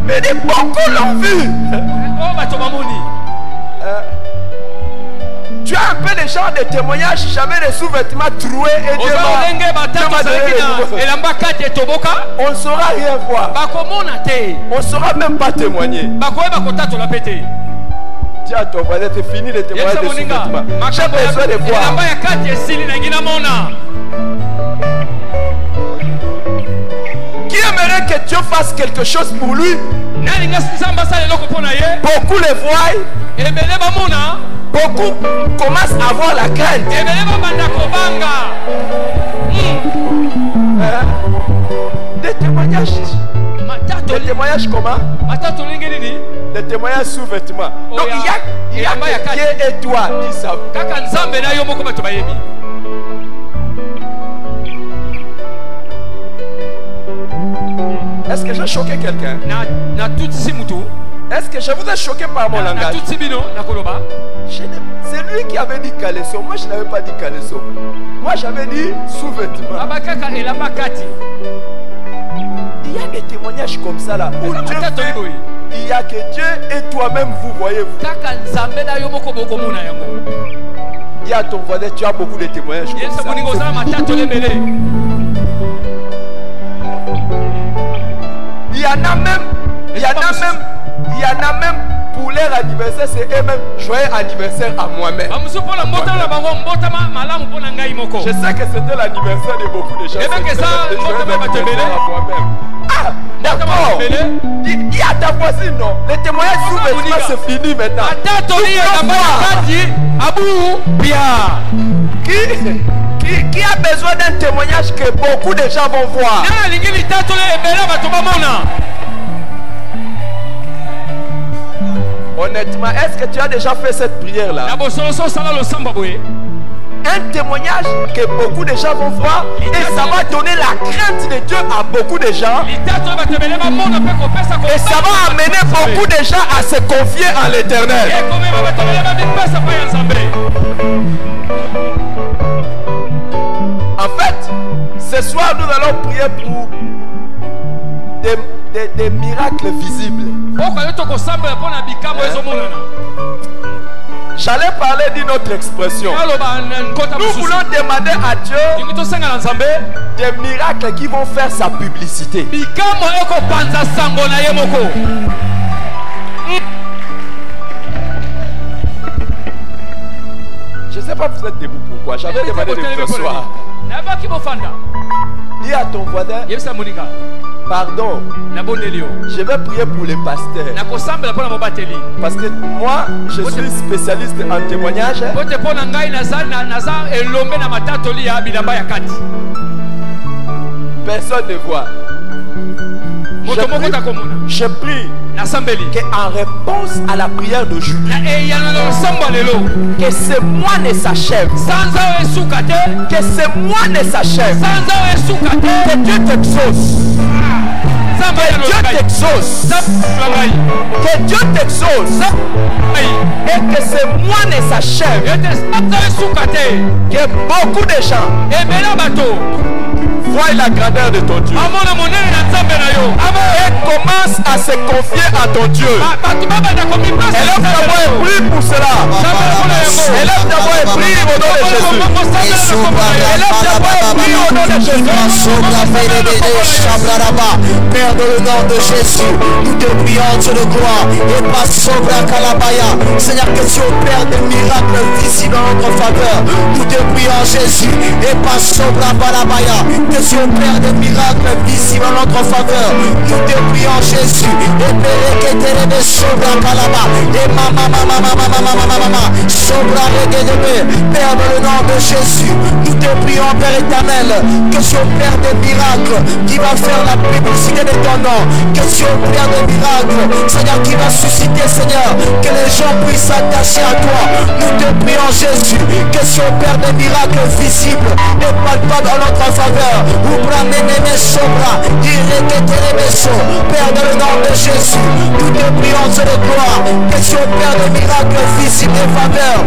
Mais dit, beaucoup l'ont vu. Tu as un peu de genre de témoignages, jamais des sous-vêtements troués et Dieu m'a donné. On ne saura rien voir. On ne saura même pas témoigner. Dis à ton voisin, c'est fini le témoignage des sous-vêtements. J'ai besoin de voir. Qui aimerait que Dieu fasse quelque chose pour lui? Beaucoup le voient. Beaucoup commencent à avoir la crainte. Les témoignages. Les témoignages comment? Les témoignages sous vêtements. Donc il y a que Dieu et toi qui savent. Est-ce que j'ai choqué quelqu'un? Est-ce que je vous ai choqué par mon langage? C'est lui qui avait dit caleçon. Moi je n'avais pas dit caleçon. Moi j'avais dit sous-vêtements. Il y a des témoignages comme ça là. Où Dieu fait, il y a que Dieu et toi-même vous voyez-vous. Dis à ton voisin, tu as beaucoup de témoignages comme ça. Il y en a même pour leur anniversaire, c'est eux-mêmes joyeux anniversaire à moi-même. Je sais que c'était l'anniversaire de beaucoup de gens. Ah, d'accord. Dis à ta voisine, non. Les témoignages sous vêtements, c'est fini maintenant. Qui a besoin d'un témoignage que beaucoup de gens vont voir? Honnêtement, est-ce que tu as déjà fait cette prière-là? Un témoignage que beaucoup de gens vont voir et ça va donner la crainte de Dieu à beaucoup de gens. Et ça va amener beaucoup de gens à se confier en l'Éternel. En fait, ce soir nous allons prier pour des miracles visibles. J'allais parler d'une autre expression. Nous voulons demander à Dieu des miracles qui vont faire sa publicité. Je ne sais pas vous êtes debout pourquoi. J'avais demandé de ce soir. Dis à ton voisin, pardon, je vais prier pour les pasteurs. Parce que moi, je suis spécialiste en témoignage. Personne ne voit. Je prie qu'en réponse à la prière d'aujourd'hui, que ce mois ne s'achève, que ce mois ne s'achève, que Dieu t'exauce. Que Dieu t'exauce. Que Dieu t'exauce. Et que ce mois ne s'achève. Que beaucoup de gens voient la grandeur de ton Dieu et commence à se confier à ton Dieu. Élève ta voix et prie pour cela. Élève ta voix et prie au nom de Jésus. Élève ta voix et prie au nom de Jésus. Père, dans le nom de Jésus, nous te prions, Dieu de gloire, et pas Sobra Kalabaya. Seigneur, que tu opères des miracles visibles en notre faveur. Nous te prions, Jésus, et pas Sobra Balabaya. Que tu opères des miracles visibles en notre faveur. Nous te prions, Jésus, et Père, Sobra Kalaba, et Mama, Sobra Regedebe. Père, dans le nom de Jésus, nous te prions, Père éternel, que tu opères des miracles qui va faire la publicité de ton nom, que tu opères des miracles, Seigneur, qui va susciter, Seigneur, que les gens puissent s'attacher à toi. Nous te prions, Jésus, que tu opères des miracles visibles et palpables en notre faveur. Père, dans le nom de Jésus, nous te prions, Dieu de gloire, que tu opères des miracles visibles et faveurs,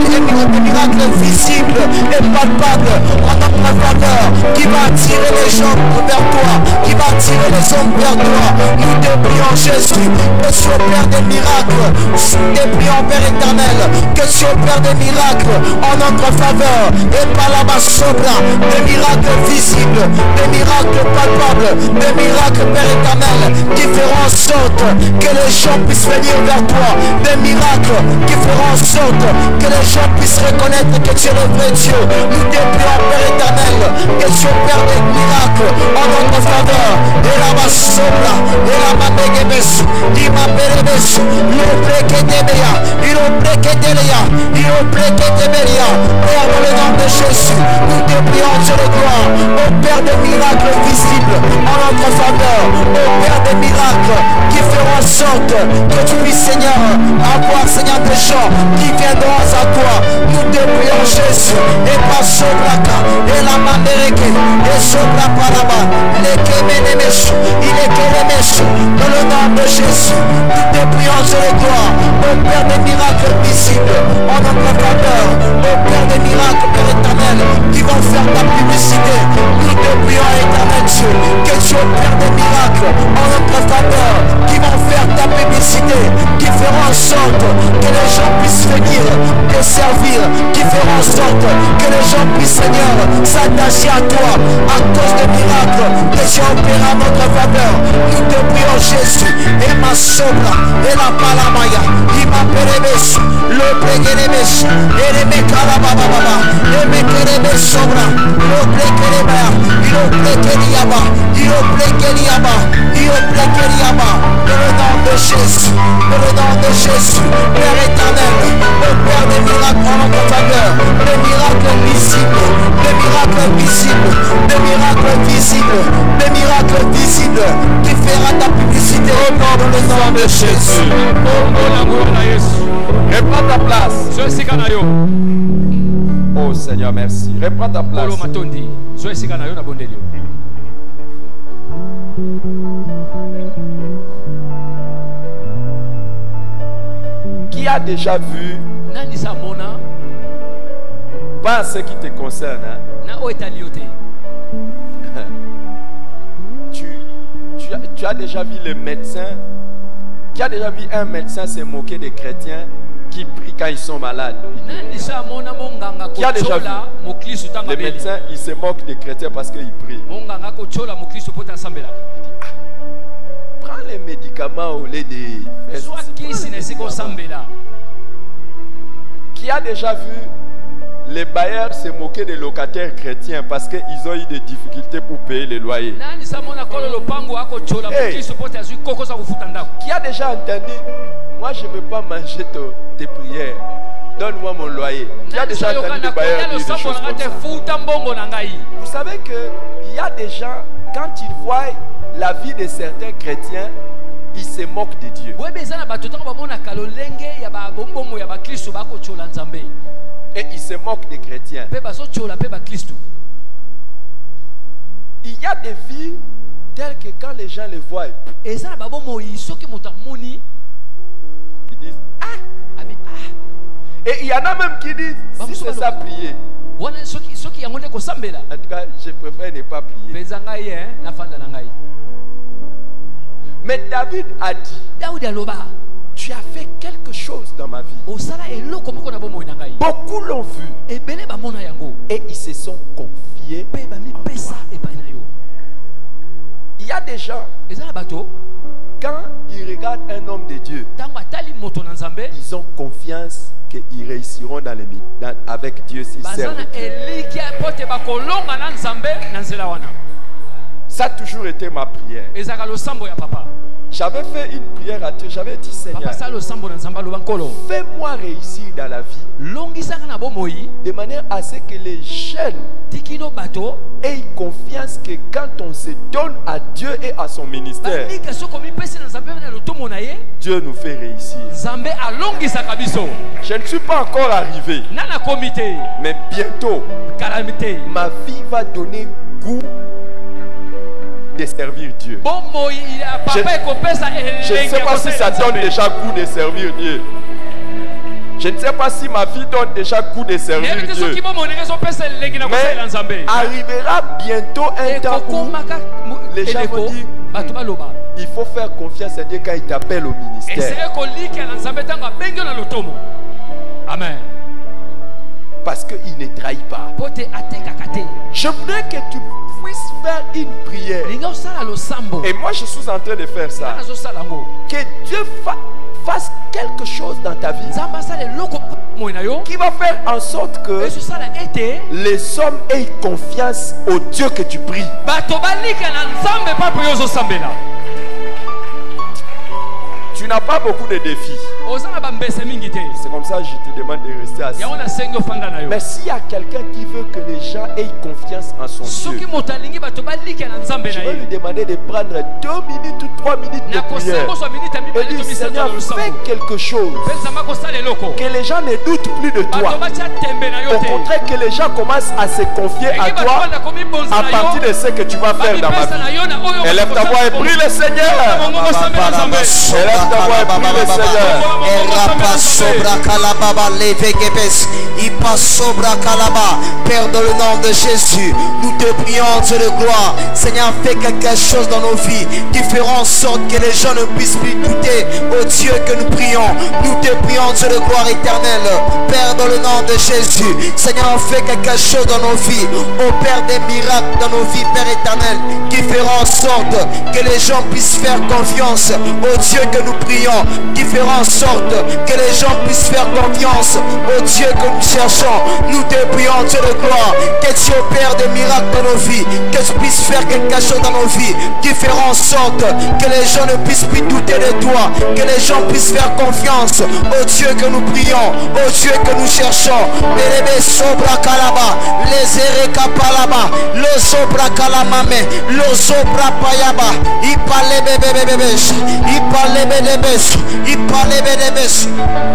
des miracles visibles et palpables en notre faveur, qui va attirer les gens vers toi, qui va attirer les hommes vers toi. Nous te prions, Jésus, que tu opères des miracles. Nous te prions, Père éternel, que tu opères des miracles en notre faveur. Et par là-bas, Sobra, des miracles visibles, des miracles palpables, des miracles, Père éternel, qui feront en sorte que les gens puissent venir vers toi. Des miracles qui feront en sorte que les gens puissent reconnaître que tu es le vrai Dieu. Nous te prions, Père éternel, que tu opères des miracles en notre faveur. Et là-bas, Sobra, et là-bas, Begebesu, Ima Pere Rebesu, Iopreketebeya, Iopreketebeya, Iopreketebeya. Père, dans le nom de Jésus, nous te prions sur le gloire, au Père des miracles visibles en notre faveur, au Père des miracles qui feront en sorte que tu puisses, Seigneur, avoir, Seigneur, des gens qui viendront à toi. Nous te prions, Jésus, et pas Sobraka, et la Mamereke, et Sobra Paraba, les Kemenemesh, il est Kemenemesh, dans le nom de Jésus, nous te prions sur le gloire, au Père des miracles visibles en notre faveur, au Père des miracles, Père éternel, qui vont faire ta publicité. Nous te prions, éternel Dieu, que tu opères des miracles en notre faveur, qui vont faire ta publicité, qui feront en sorte que les gens puissent venir te servir, qui feront en sorte que les gens puissent, Seigneur, s'attacher à toi à cause des miracles que tu as opérés en notre faveur. Nous te prions, Jésus, et ma sobra, et la palamaya, il m'appelle le préguénémesh, et les mekarababa, et mes kérémesh sobra, le préguénémaya, il au préguéniaba, il au préguéniaba, il au préguéniaba, dans le nom de Jésus, dans le nom de Jésus, Père éternel, au Père des miracles en notre faveur, des miracles visibles, des miracles visibles, des miracles visibles, des miracles visibles, qui fera ta publicité au nom dans le nom de Jésus. Reprends ta place. Oh Seigneur, merci. Reprends ta place. Qui a déjà vu, pas ce qui te concerne, hein? Tu as déjà vu le médecin, qui a déjà vu un médecin se moquer des chrétiens qui prient quand ils sont malades? Qui a déjà vu les médecins, ils se moquent des chrétiens parce qu'ils prient? Prends les médicaments au lieu de... Qui a déjà vu les bailleurs se moquer des locataires chrétiens parce qu'ils ont eu des difficultés pour payer les loyers? Hey, qui a déjà entendu, moi je ne veux pas manger tes prières, donne-moi mon loyer? Qui a déjà entendu les bailleurs dire des choses comme ça? Vous savez qu'il y a des gens, quand ils voient la vie de certains chrétiens, ils se moquent de Dieu. Et ils se moquent des chrétiens. Il y a des vies telles que quand les gens les voient, ils disent ah. Et il y en a même qui disent si c'est ça prier. En tout cas, je préfère ne pas prier. Mais David a dit, tu as fait quelque chose dans ma vie. Beaucoup l'ont vu. Et ils se sont confiés en toi. Il y a des gens, quand ils regardent un homme de Dieu, ils ont confiance qu'ils réussiront avec Dieu s'ils servent Dieu. Ça a toujours été ma prière. J'avais fait une prière à Dieu. J'avais dit, Seigneur, fais-moi réussir dans la vie de manière à ce que les jeunes aient confiance que quand on se donne à Dieu et à son ministère, Dieu nous fait réussir. Je ne suis pas encore arrivé, mais bientôt ma vie va donner goût de servir Dieu. Je ne sais pas si ça donne déjà goût de servir Dieu. Je ne sais pas si ma vie donne déjà goût de servir Dieu. Mais arrivera bientôt un temps où les gens vont dire il faut faire confiance à Dieu quand il t'appelle au ministère. Amen. Parce qu'il ne trahit pas. Je voudrais que tu puisses faire une prière. Et moi je suis en train de faire ça. Que Dieu fasse quelque chose dans ta vie qui va faire en sorte que les hommes aient confiance au Dieu que tu pries. Tu Tu n'as pas beaucoup de défis. C'est comme ça que je te demande de rester assis. Mais s'il y a quelqu'un qui veut que les gens aient confiance en son Dieu, je vais lui demander de prendre 2 minutes ou 3 minutes de prière et dire, Seigneur, fais quelque chose que les gens ne doutent plus de toi. Au contraire, que les gens commencent à se confier à toi à partir de ce que tu vas faire dans ma vie. Élève ta voix et prie le Seigneur. Élève ta voix et prie le Seigneur. Père, dans le nom de Jésus, nous te prions, Dieu de gloire. Seigneur, fais quelque chose dans nos vies, qui feront en sorte que les gens ne puissent plus douter au Dieu que nous prions. Nous te prions, Dieu de gloire éternelle. Père, dans le nom de Jésus, Seigneur, fais quelque chose dans nos vies. Opère des miracles dans nos vies, Père éternel, qui feront en sorte que les gens puissent faire confiance au Dieu que nous prions, qui feront en sorte que les gens puissent faire confiance au Dieu que nous cherchons. Nous te prions, Dieu de gloire, que tu opères des miracles dans nos vies, que tu puisses faire quelque chose dans nos vies, qui feront en sorte que les gens ne puissent plus douter de toi, que les gens puissent faire confiance au Dieu que nous prions, au Dieu que nous cherchons. Belebe sobra kalaba, les erekapalaba, le sobra kalamame, le sobra payaba, ipalebe bebebes, ipalebe lebes, ipalebe lebes,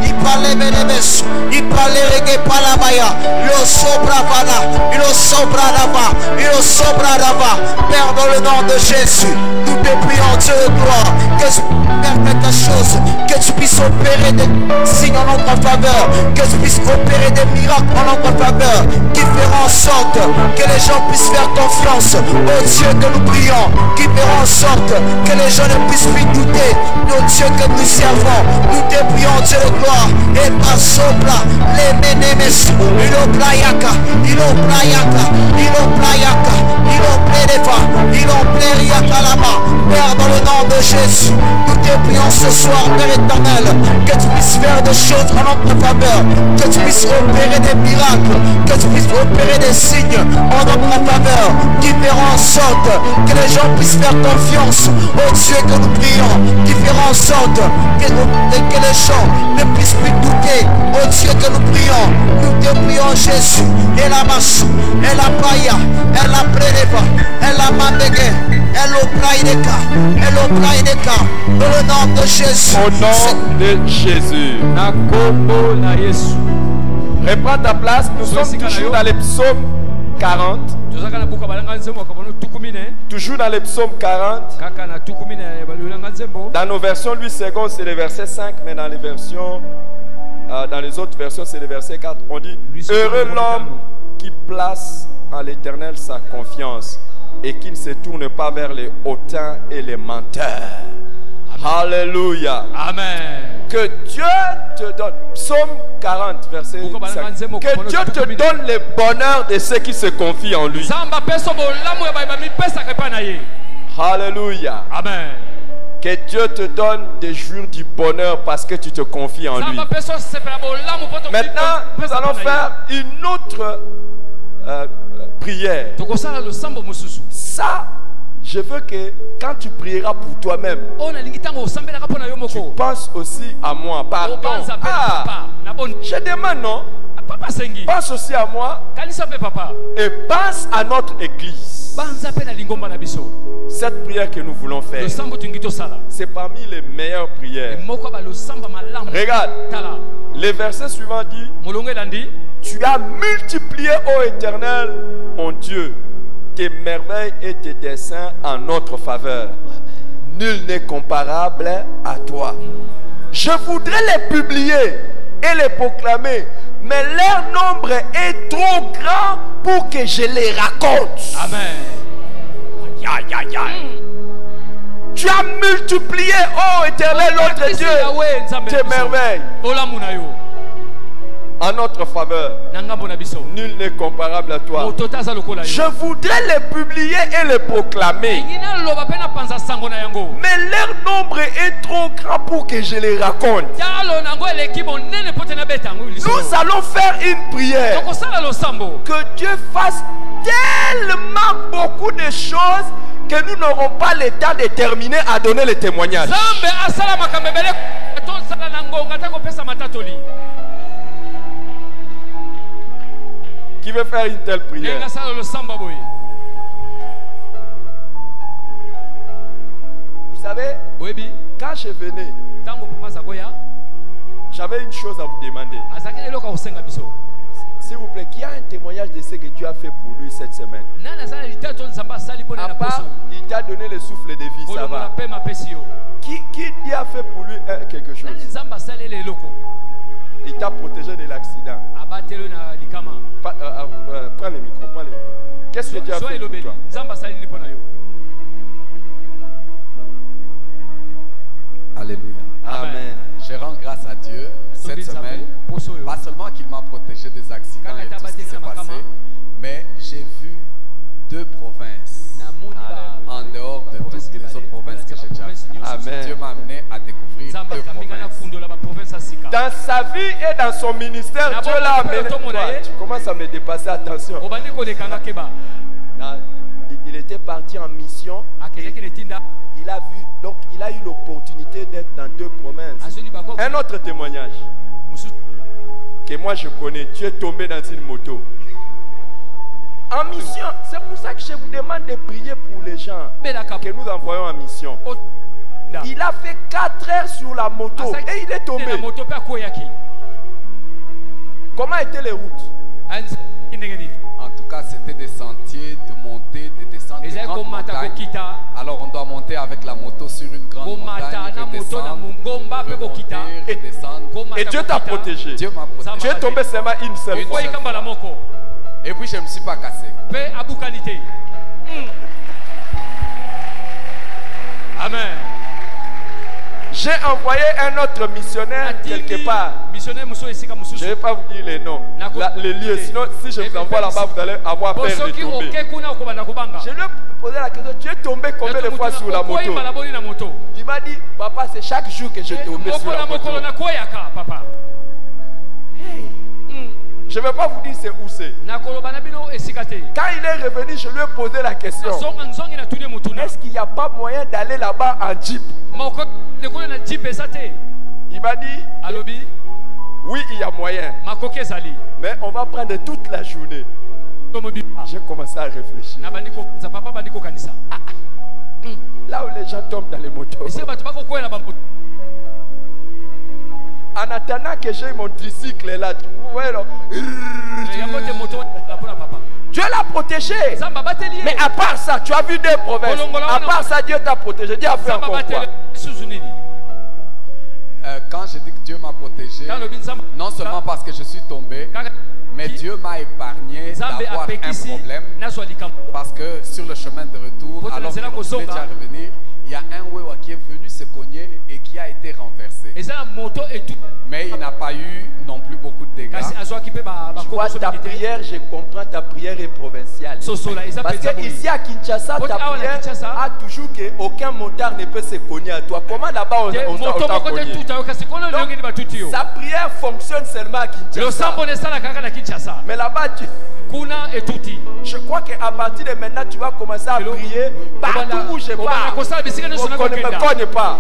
ipalebe lebes, ipalebe palabaya, le sobra bala, le sobra lava, le sobra lava. Père, dans le nom de Jésus, nous te prions, Dieu de gloire, que tu puisses faire quelque chose, que tu puisses opérer des signes en notre faveur, que tu puisses opérer des miracles en notre faveur, qui feront en sorte que les gens puissent faire confiance au Dieu que nous prions, qui feront en sorte que les gens ne puissent plus douter au Dieu que nous servons. Nous te prions, Dieu de gloire, et pas sopra, les menemes, ilo playaka, ilo playaka, ilo playaka, ilo plédeva, ilo plériaka là-bas. Père, dans le nom de Jésus, nous te prions ce soir, Père éternel, que tu puisses faire des choses en notre faveur, que tu puisses opérer des miracles, que tu puisses opérer des signes en notre faveur, qui feront en sorte que les gens puissent faire confiance au Dieu que nous prions, qui feront en sorte que les gens ne puissent plus douter au Dieu que nous prions. Nous te prions, Jésus, et la masse, et la païa, et la préleva, et la mandégue, et l'opraïdeka, et l'opraïdeka, dans le nom de Jésus. Au nom de Jésus. Reprends ta place, nous sommes toujours dans les psaumes 40. Toujours dans les psaumes 40. Dans nos versions, lui, second, c'est le verset 5, mais dans les versions, dans les autres versions, c'est le verset 4. On dit, heureux l'homme qui place en l'Éternel sa confiance et qui ne se tourne pas vers les hautains et les menteurs. Alléluia. Amen. Que Dieu te donne, psaume 40, verset 5, que Dieu te donne le bonheur de ceux qui se confient en lui. Alléluia. Amen. Que Dieu te donne des jours du bonheur parce que tu te confies en lui. Maintenant, nous allons faire une autre prière. Ça, je veux que quand tu prieras pour toi-même, tu penses aussi à moi. Pardon. Je demande, non? Pense aussi à moi et pense à notre église. Cette prière que nous voulons faire, c'est parmi les meilleures prières. Regarde, le verset suivant dit, tu as multiplié, ô Éternel, mon Dieu, tes merveilles et tes desseins en notre faveur. Nul n'est comparable à toi. Je voudrais les publier et les proclamer, mais leur nombre est trop grand pour que je les raconte. Amen. Aïe, aïe, aïe. Tu as multiplié, ô Éternel, notre Dieu, tes merveilles. en notre faveur. Nul n'est comparable à toi. Je voudrais les publier et les proclamer. Mais leur nombre est trop grand pour que je les raconte. Nous allons faire une prière. Que Dieu fasse tellement beaucoup de choses que nous n'aurons pas le temps de terminer à donner les témoignages. Qui veut faire une telle prière? Vous savez, quand je venais, j'avais une chose à vous demander. S'il vous plaît, qui a un témoignage de ce que Dieu a fait pour lui cette semaine? À part, il t'a donné le souffle de vie, ça va. Qui a fait pour lui quelque chose? Il t'a protégé de l'accident. Prends le micro, prends le micro. Qu'est-ce que Dieu a fait pour toi? Alléluia. Amen. Je rends grâce à Dieu cette semaine, pas seulement qu'il m'a protégé des accidents et tout ce qui s'est passé, mais j'ai vu 2 provinces en dehors de toutes les autres provinces que j'ai déjà vues. Amen. Dieu m'a amené à découvrir 2 provinces. Dans sa vie et dans son ministère, Dieu l'a amené. Tu commences à me dépasser, attention. Il était parti en mission. Il a vu, donc il a eu l'opportunité d'être dans 2 provinces. Un autre témoignage que moi je connais, tu es tombé dans une moto. En mission, c'est pour ça que je vous demande de prier pour les gens que nous envoyons en mission. Il a fait 4 heures sur la moto et il est tombé. Comment étaient les routes? En tout cas, c'était des sentiers de montée, de descente, de grandes montagnes. Alors on doit monter avec la moto sur une grande montagne, redescendre, remonter, redescendre. Et Dieu t'a protégé. Dieu m'a protégé. Tu es tombé seulement une seule fois. Et puis je ne me suis pas cassé. Amen. J'ai envoyé un autre missionnaire quelque part. Je ne vais pas vous dire les noms, les lieux. Sinon, si je vous envoie là-bas, vous allez avoir peur de tomber. Je lui ai posé la question, tu es tombé combien de fois sur la moto? Il m'a dit, papa, c'est chaque jour que je tombais sur la moto. Hey. Je ne vais pas vous dire c'est où c'est. Quand il est revenu, je lui ai posé la question. Est-ce qu'il n'y a pas moyen d'aller là-bas en jeep? Il m'a dit, oui, il y a moyen. Mais on va prendre toute la journée. J'ai commencé à réfléchir. Là où les gens tombent dans les motos. En attendant que j'ai mon tricycle là, vous voyez là, Dieu l'a protégé. Mais à part ça, tu as vu 2 provinces. À part ça, Dieu t'a protégé. Dieu a fait encore quoi? Quand je dis que Dieu m'a protégé, non seulement parce que je suis tombé, mais Dieu m'a épargné d'avoir un problème. Parce que sur le chemin de retour, alors que je voulais déjà revenir, il y a un Wewa qui est venu se cogner et qui a été renversé. Mais il n'a pas eu non plus beaucoup de dégâts. Tu vois, ta prière, je comprends, ta prière est provinciale. Parce que ici à Kinshasa, ta prière a toujours qu'aucun motard ne peut se cogner à toi. Comment là-bas on t'a cogné? Donc, sa prière fonctionne seulement à Kinshasa. Mais là-bas, je crois qu'à partir de maintenant, tu vas commencer à prier partout où je pars. On ne me cogne pas.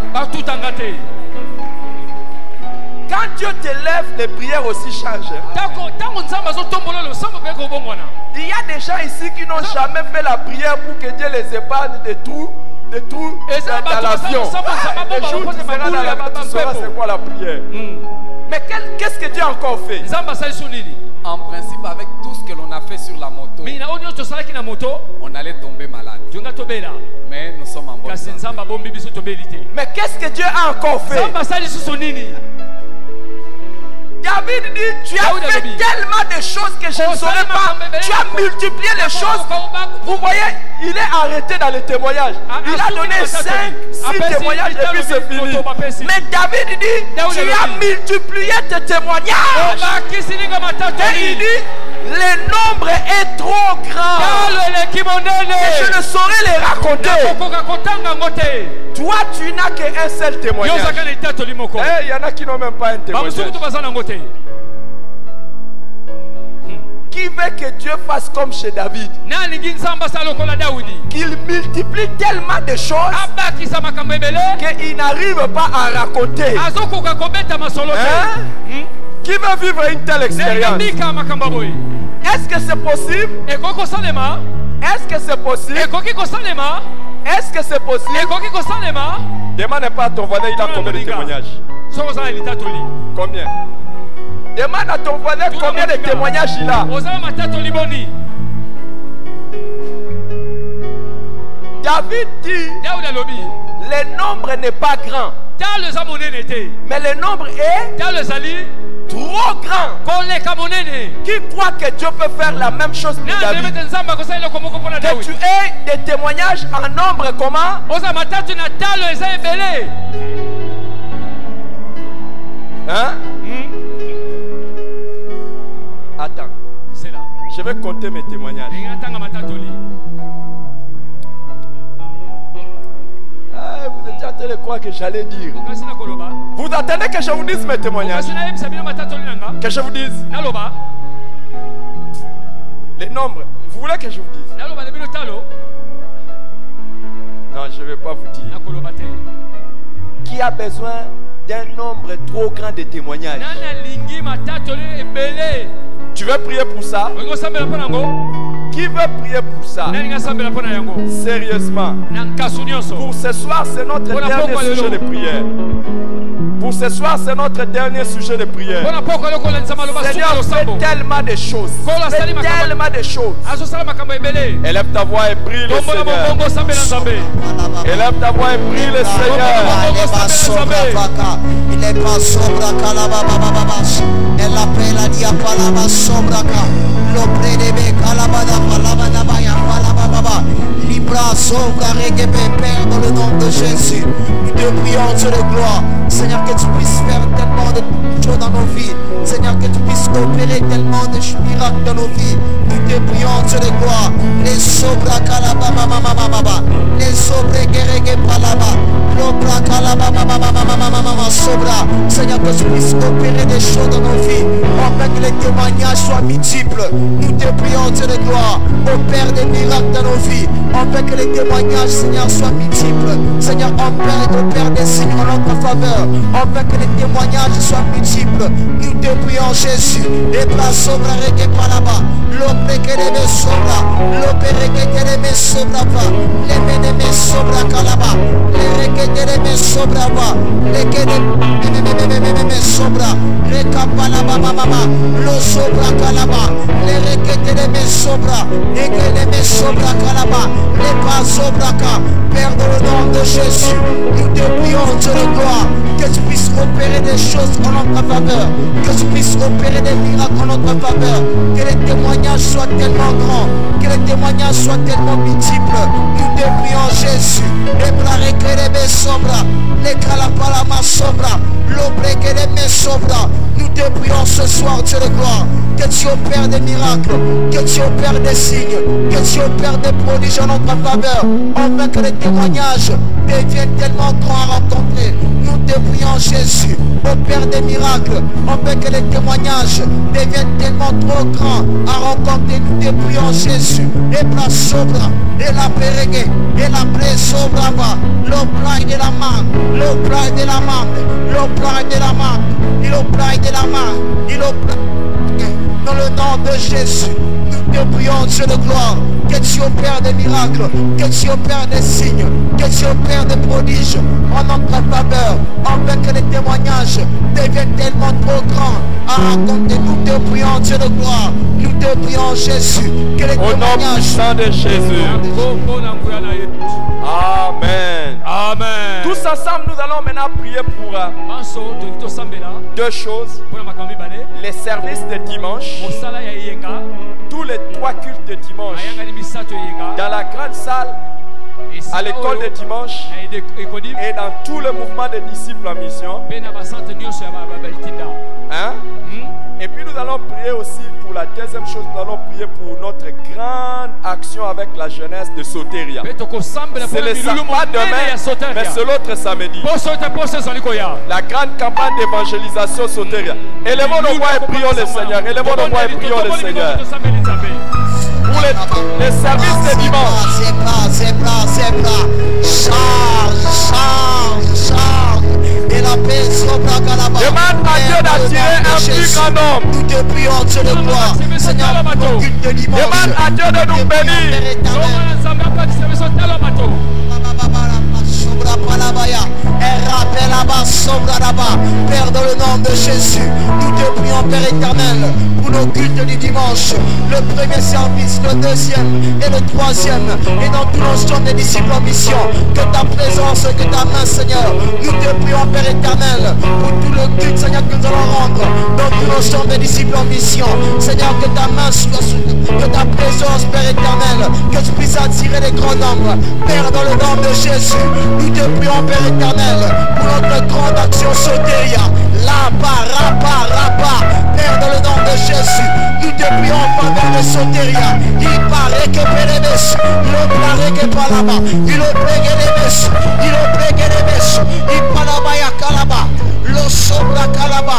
Quand Dieu te lève, les prières aussi changent. Il y a des gens ici qui n'ont jamais fait la prière pour que Dieu les épargne de tout dans l'avion. Le jour où tu seras dans l'avion, tu sauras c'est quoi la prière. Mais qu'est-ce que Dieu a encore fait? En principe, avec tout ce que l'on a fait sur la moto, on allait tomber malade. Mais nous sommes en bonne santé. Mais qu'est-ce que Dieu a encore fait? Il y David dit, tu as fait tellement de choses que je ne saurais pas. Tu as multiplié les choses. Vous voyez, il est arrêté dans les témoignages. Il a donné 5-6 témoignages et puis c'est fini. Mais David dit, tu as multiplié tes témoignages. Et il dit, le nombre est trop grand et je ne saurais les raconter. Toi, tu n'as qu'un seul témoignage. Il y en a qui n'ont même pas un témoignage. Qui veut que Dieu fasse comme chez David, qu'il multiplie tellement de choses qu'il n'arrive pas à raconter. Qui veut vivre une telle expérience? Est-ce que c'est possible? Est-ce que c'est possible? Est-ce que c'est possible? Demande pas à ton voisin, il a combien de témoignages? Combien? Demande à ton voisin combien de témoignages il a. David dit, le nombre n'est pas grand, mais le nombre est trop grand. Qui croit que Dieu peut faire la même chose pour David? Que tu aies des témoignages en nombre comment? Hein? Attends. Je vais compter mes témoignages. Vous êtes en train de croire que j'allais dire. Vous attendez que je vous dise mes témoignages? Que je vous dise les nombres. Vous voulez que je vous dise? Non, je ne vais pas vous dire. Qui a besoin d'un nombre trop grand de témoignages? Tu veux prier pour ça? Qui veut prier pour ça? Sérieusement. Pour ce soir, c'est notre dernier sujet de prière. Pour ce soir, c'est notre dernier sujet de prière. Seigneur, fais tellement de choses. Fais tellement de choses. Élève ta voix et prie le Seigneur. Élève ta voix et prie le Seigneur. Il est pas sobra calababababas. Elle appelle la diapalaba sobraka. L'opre de be calabada palabada baya palababa. Libra sobra regebe, Père, dans le nom de Jésus. Nous te prions, Dieu de gloire. Seigneur, que tu puisses faire tellement de choses dans nos vies. Seigneur, que tu puisses opérer tellement de miracles dans nos vies. Nous te prions, Dieu de gloire. Les sobra calabababababa. Les sobra gerege palaba. L'opra calabababababa sobra. Seigneur, que tu puisses opérer des choses dans nos vies. Afin que les témoignages soient multiples. Nous te prions, Dieu de gloire. Opère des miracles dans nos vies. Afin que les témoignages, Seigneur, soient multiples. Seigneur, opère des signes en notre faveur. Afin que les témoignages soient multiples. Nous te prions, Jésus. Et la sobra rege palaba. L'opre que les sobra. L'opere que les sobra va. Les menemes sobra calaba. Les requêtes les sobra va. Les que les sobra. Recapalaba mama. Lo sobra calaba. Les requêtes les sobra. Et que les sobra calaba. Les pas sobra ka. Père, dans le nom de Jésus, nous te prions, Dieu de gloire, que tu puisses opérer des choses en notre faveur, que tu puisses opérer des miracles en notre faveur, que les témoignages soient tellement grands, que les témoignages soient tellement multiples. Nous te prions, Jésus, les bras requérés sobra, les calapalama sobra, l'obre que les sobra. Nous te prions ce soir, Dieu de gloire, que tu opères des miracles, que tu opères des signes, que tu opères des prodiges en notre faveur, afin que les témoignages deviennent tellement grands à rencontrer. Nous te prions, Jésus, opère des miracles, afin que les témoignages deviennent tellement trop grands à rencontrer. Nous te prions, Jésus, et la sobra, et la pérégue, et la pré sobra va, l'opère de la main, l'opère de la main, l'opère de la main, l'opère de la main, l'opère. Dans le nom de Jésus, nous te prions, Dieu de gloire, que tu opères des miracles, que tu opères des signes, que tu opères des prodiges en notre faveur, afin que les témoignages deviennent tellement trop grands à raconter. Nous te prions, Dieu de gloire. Nous te prions, Jésus. Que les témoignages de Jésus. Amen. Amen. Tous ensemble, nous allons maintenant prier pour deux choses. Les services de dimanche. Tous les 3 cultes de dimanche. Dans la grande salle, à l'école de dimanche et dans tout le mouvement des disciples en mission. Hein? Et puis nous allons prier aussi pour la deuxième chose. Nous allons prier pour notre grande action avec la jeunesse de Soteria. C'est le pas demain, mais c'est l'autre samedi. La grande campagne d'évangélisation Soteria. Élevons nos voix et prions le Seigneur. Élevons nos voix et prions le Seigneur. Pour les services de dimanche. C'est plat. Charge. Et la paix sera là-bas. Demande à Dieu d'attirer un plus grand nombre. Nous te prions, Dieu de gloire. Seigneur, pour culte de dimanche. Demande à Dieu de nous bénir. Père, dans le nom de Jésus, nous te prions, Père éternel, pour nos cultes du dimanche, le premier service, le deuxième et le troisième, et dans tout l'ensemble des disciples en mission, que ta présence, que ta main, Seigneur, nous te prions, Père éternel, pour tout le culte, Seigneur, que nous allons rendre, dans tout l'ensemble des disciples en mission, Seigneur, que ta main soit sous, que ta présence, Père éternel, que tu puisses attirer les grands nombres, Père, dans le nom de Jésus, nous te prions, Père éternel, pour notre grande action Soteria. Rapa. Père, dans le nom de Jésus, nous te prions en faveur de Soteria. Il paraît que Pélémès, il paraît que pas là-bas, il plaît que les mèches, il pas là-bas, il y a Kalaba, le sobra Kalaba,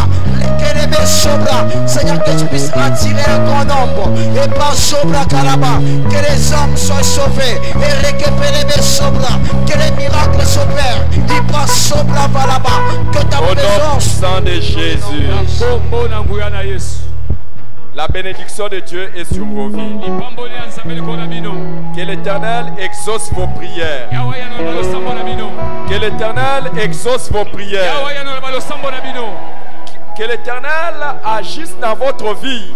les sobra. Seigneur, que tu puisses attirer un grand nombre, et pas sobra Kalaba, que les hommes soient sauvés, et récupérer les sobra, que les miracles s'opèrent, il pas sobra là-bas, que ta présence. Au nom de Jésus. La bénédiction de Dieu est sur vos vies. Que l'Éternel exauce vos prières. Que l'Éternel exauce vos prières. Que l'Éternel agisse dans votre vie.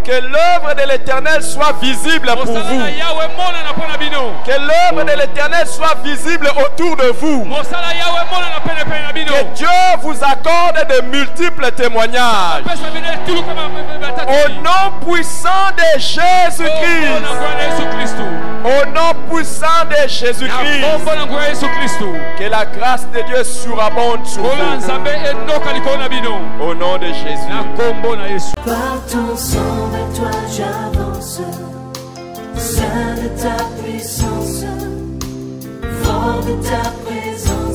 Que l'œuvre de l'Éternel soit visible pour vous. Que l'œuvre de l'Éternel soit visible autour de vous. Que Dieu vous accorde de multiples témoignages. Au nom puissant de Jésus-Christ. Au nom puissant de Jésus-Christ. Que la grâce de Dieu surabonde sur vous. Au nom de Jésus. Par ton sang vers toi j'avance, Saint de ta puissance, fort de ta présence.